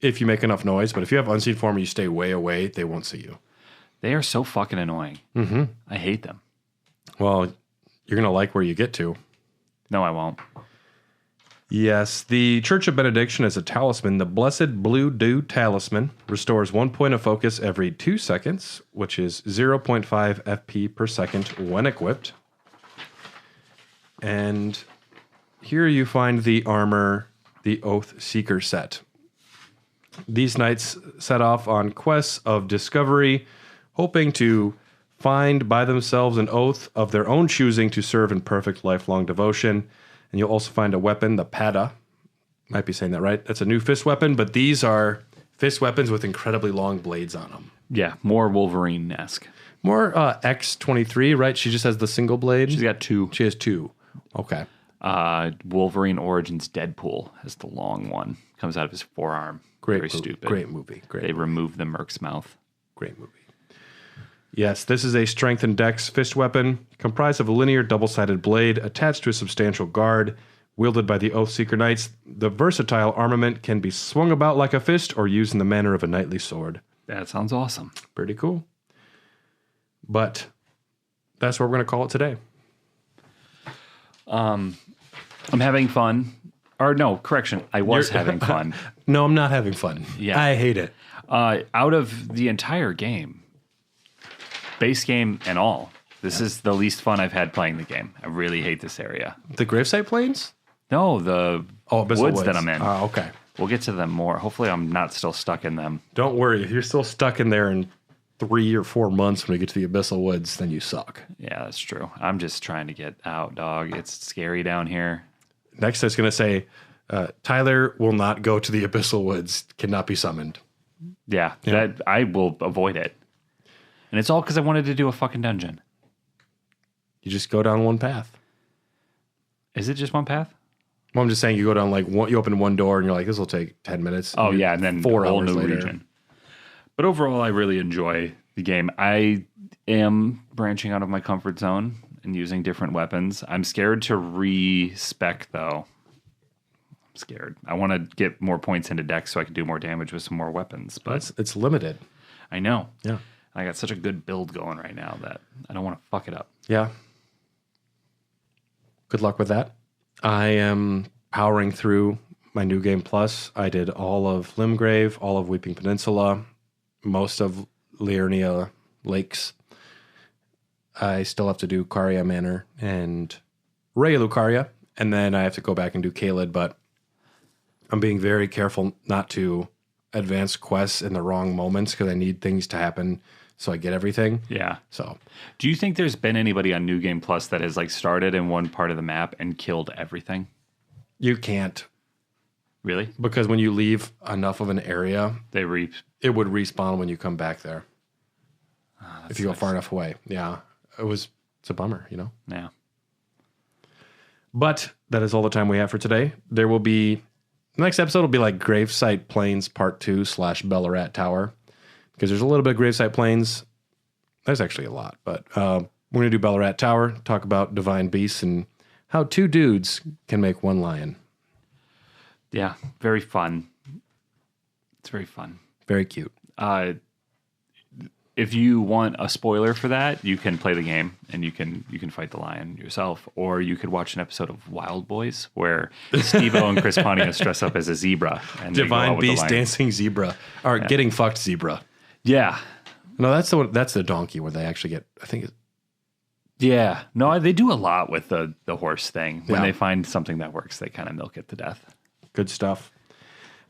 if you make enough noise, but if you have unseen form and you stay way away, they won't see you. They are so fucking annoying. I hate them. Well, you're going to like where you get to. No, I won't. Yes, the Church of Benediction is a talisman. The Blessed Blue Dew Talisman restores 1 point of focus every 2 seconds, which is 0.5 FP per second when equipped. And here you find the armor, the Oath Seeker set. These knights set off on quests of discovery, hoping to find by themselves an oath of their own choosing to serve in perfect lifelong devotion. And you'll also find a weapon, the Pada. Might be saying that right. That's a new fist weapon, but these are fist weapons with incredibly long blades on them. Yeah, more Wolverine-esque. More X-23, right? She just has the single blade? She's got two. She has two. Okay. Wolverine Origins Deadpool has the long one. Comes out of his forearm. Very stupid. Great movie. They remove the Merc's mouth. Great movie. Yes, this is a strength and dex fist weapon comprised of a linear double-sided blade attached to a substantial guard, wielded by the Oathseeker Knights. The versatile armament can be swung about like a fist or used in the manner of a knightly sword. That sounds awesome. Pretty cool. But that's what we're going to call it today. I'm having fun. Or no, correction. I was having fun. No, I'm not having fun. Yeah. I hate it. Out of the entire game, base game and all, this is the least fun I've had playing the game. I really hate this area. The Gravesite Plains? No, the woods that I'm in. Oh, okay. We'll get to them more. Hopefully I'm not still stuck in them. Don't worry. If you're still stuck in there in 3 or 4 months when we get to the Abyssal Woods, then you suck. Yeah, that's true. I'm just trying to get out, dog. It's scary down here. Next, I was going to say, Tyler will not go to the Abyssal Woods, cannot be summoned. Yeah, that I will avoid it. And it's all because I wanted to do a fucking dungeon. You just go down one path. Is it just one path? Well, I'm just saying you go down you open one door and you're like, this will take 10 minutes. Oh, yeah, and then 4 a whole hours new later. region. But overall, I really enjoy the game. I am branching out of my comfort zone and using different weapons. I'm scared to re-spec, though. I'm scared. I want to get more points into dex so I can do more damage with some more weapons. But it's limited. I know. Yeah. I got such a good build going right now that I don't want to fuck it up. Yeah. Good luck with that. I am powering through my New Game Plus. I did all of Limgrave, all of Weeping Peninsula, most of Liurnia Lakes. I still have to do Caria Manor and Ray Lucaria, and then I have to go back and do Caelid, but I'm being very careful not to advance quests in the wrong moments because I need things to happen so I get everything. Yeah. So, do you think there's been anybody on New Game Plus that has like started in one part of the map and killed everything? you can't. Really? Because when you leave enough of an area, They reap. it would respawn when you come back there. If you go sucks. far enough away. Yeah. It's a bummer, you know? Yeah. But that is all the time we have for today. There will be, the next episode will be like Gravesite Plains Part 2 / Ballarat Tower. Because there's a little bit of Gravesite Plains. There's actually a lot, but We're going to do Ballarat Tower, talk about divine beasts and how 2 dudes can make 1 lion. Yeah, very fun. It's very fun. Very cute. If you want a spoiler for that, you can play the game and you can fight the lion yourself, or you could watch an episode of Wild Boys where Steve-O and Chris Pontius dress up as a zebra and Divine beast dancing zebra, or getting fucked zebra. Yeah, no, that's the one, that's the donkey where they actually get. I think. Yeah, no, they do a lot with the horse thing. When Yeah. they find something that works, they kind of milk it to death. Good stuff.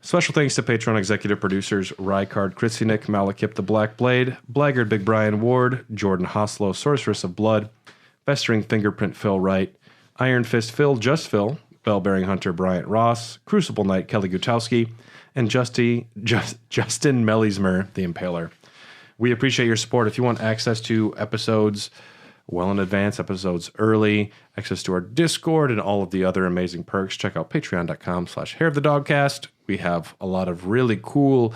Special thanks to Patreon executive producers Rykard Kritsinik, Malakip the Black Blade, Blaggard Big Brian Ward, Jordan Hoslow, Sorceress of Blood, Festering Fingerprint Phil Wright, Iron Fist Phil, Just Phil, Bell-Bearing Hunter Bryant Ross, Crucible Knight Kelly Gutowski, and Justin Melismer, the Impaler. We appreciate your support. If you want access to episodes well in advance, episodes early, access to our Discord, and all of the other amazing perks, check out patreon.com/hairofthedogcast. We have a lot of really cool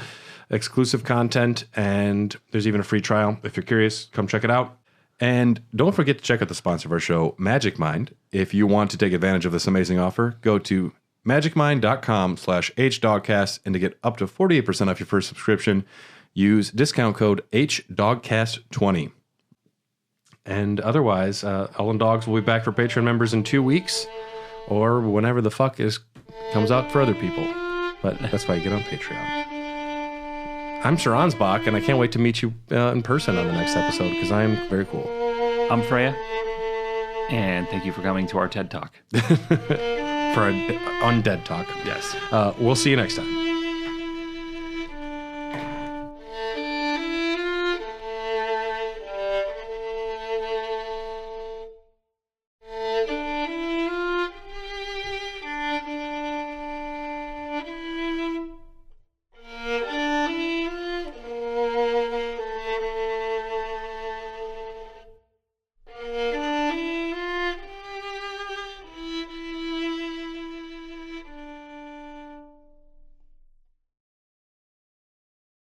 exclusive content, and there's even a free trial. If you're curious, come check it out. And don't forget to check out the sponsor of our show, Magic Mind. If you want to take advantage of this amazing offer, go to magicmind.com/HDogcast, and to get up to 48% off your first subscription, use discount code HDogcast20. And otherwise, Elden Dogs will be back for Patreon members in 2 weeks, or whenever the fuck comes out for other people. But that's why you get on Patreon. I'm Sir Ansbach, and I can't wait to meet you in person on the next episode, because I am very cool. I'm Freyja, and thank you for coming to our TED Talk. For our Undead Talk. Yes. We'll see you next time.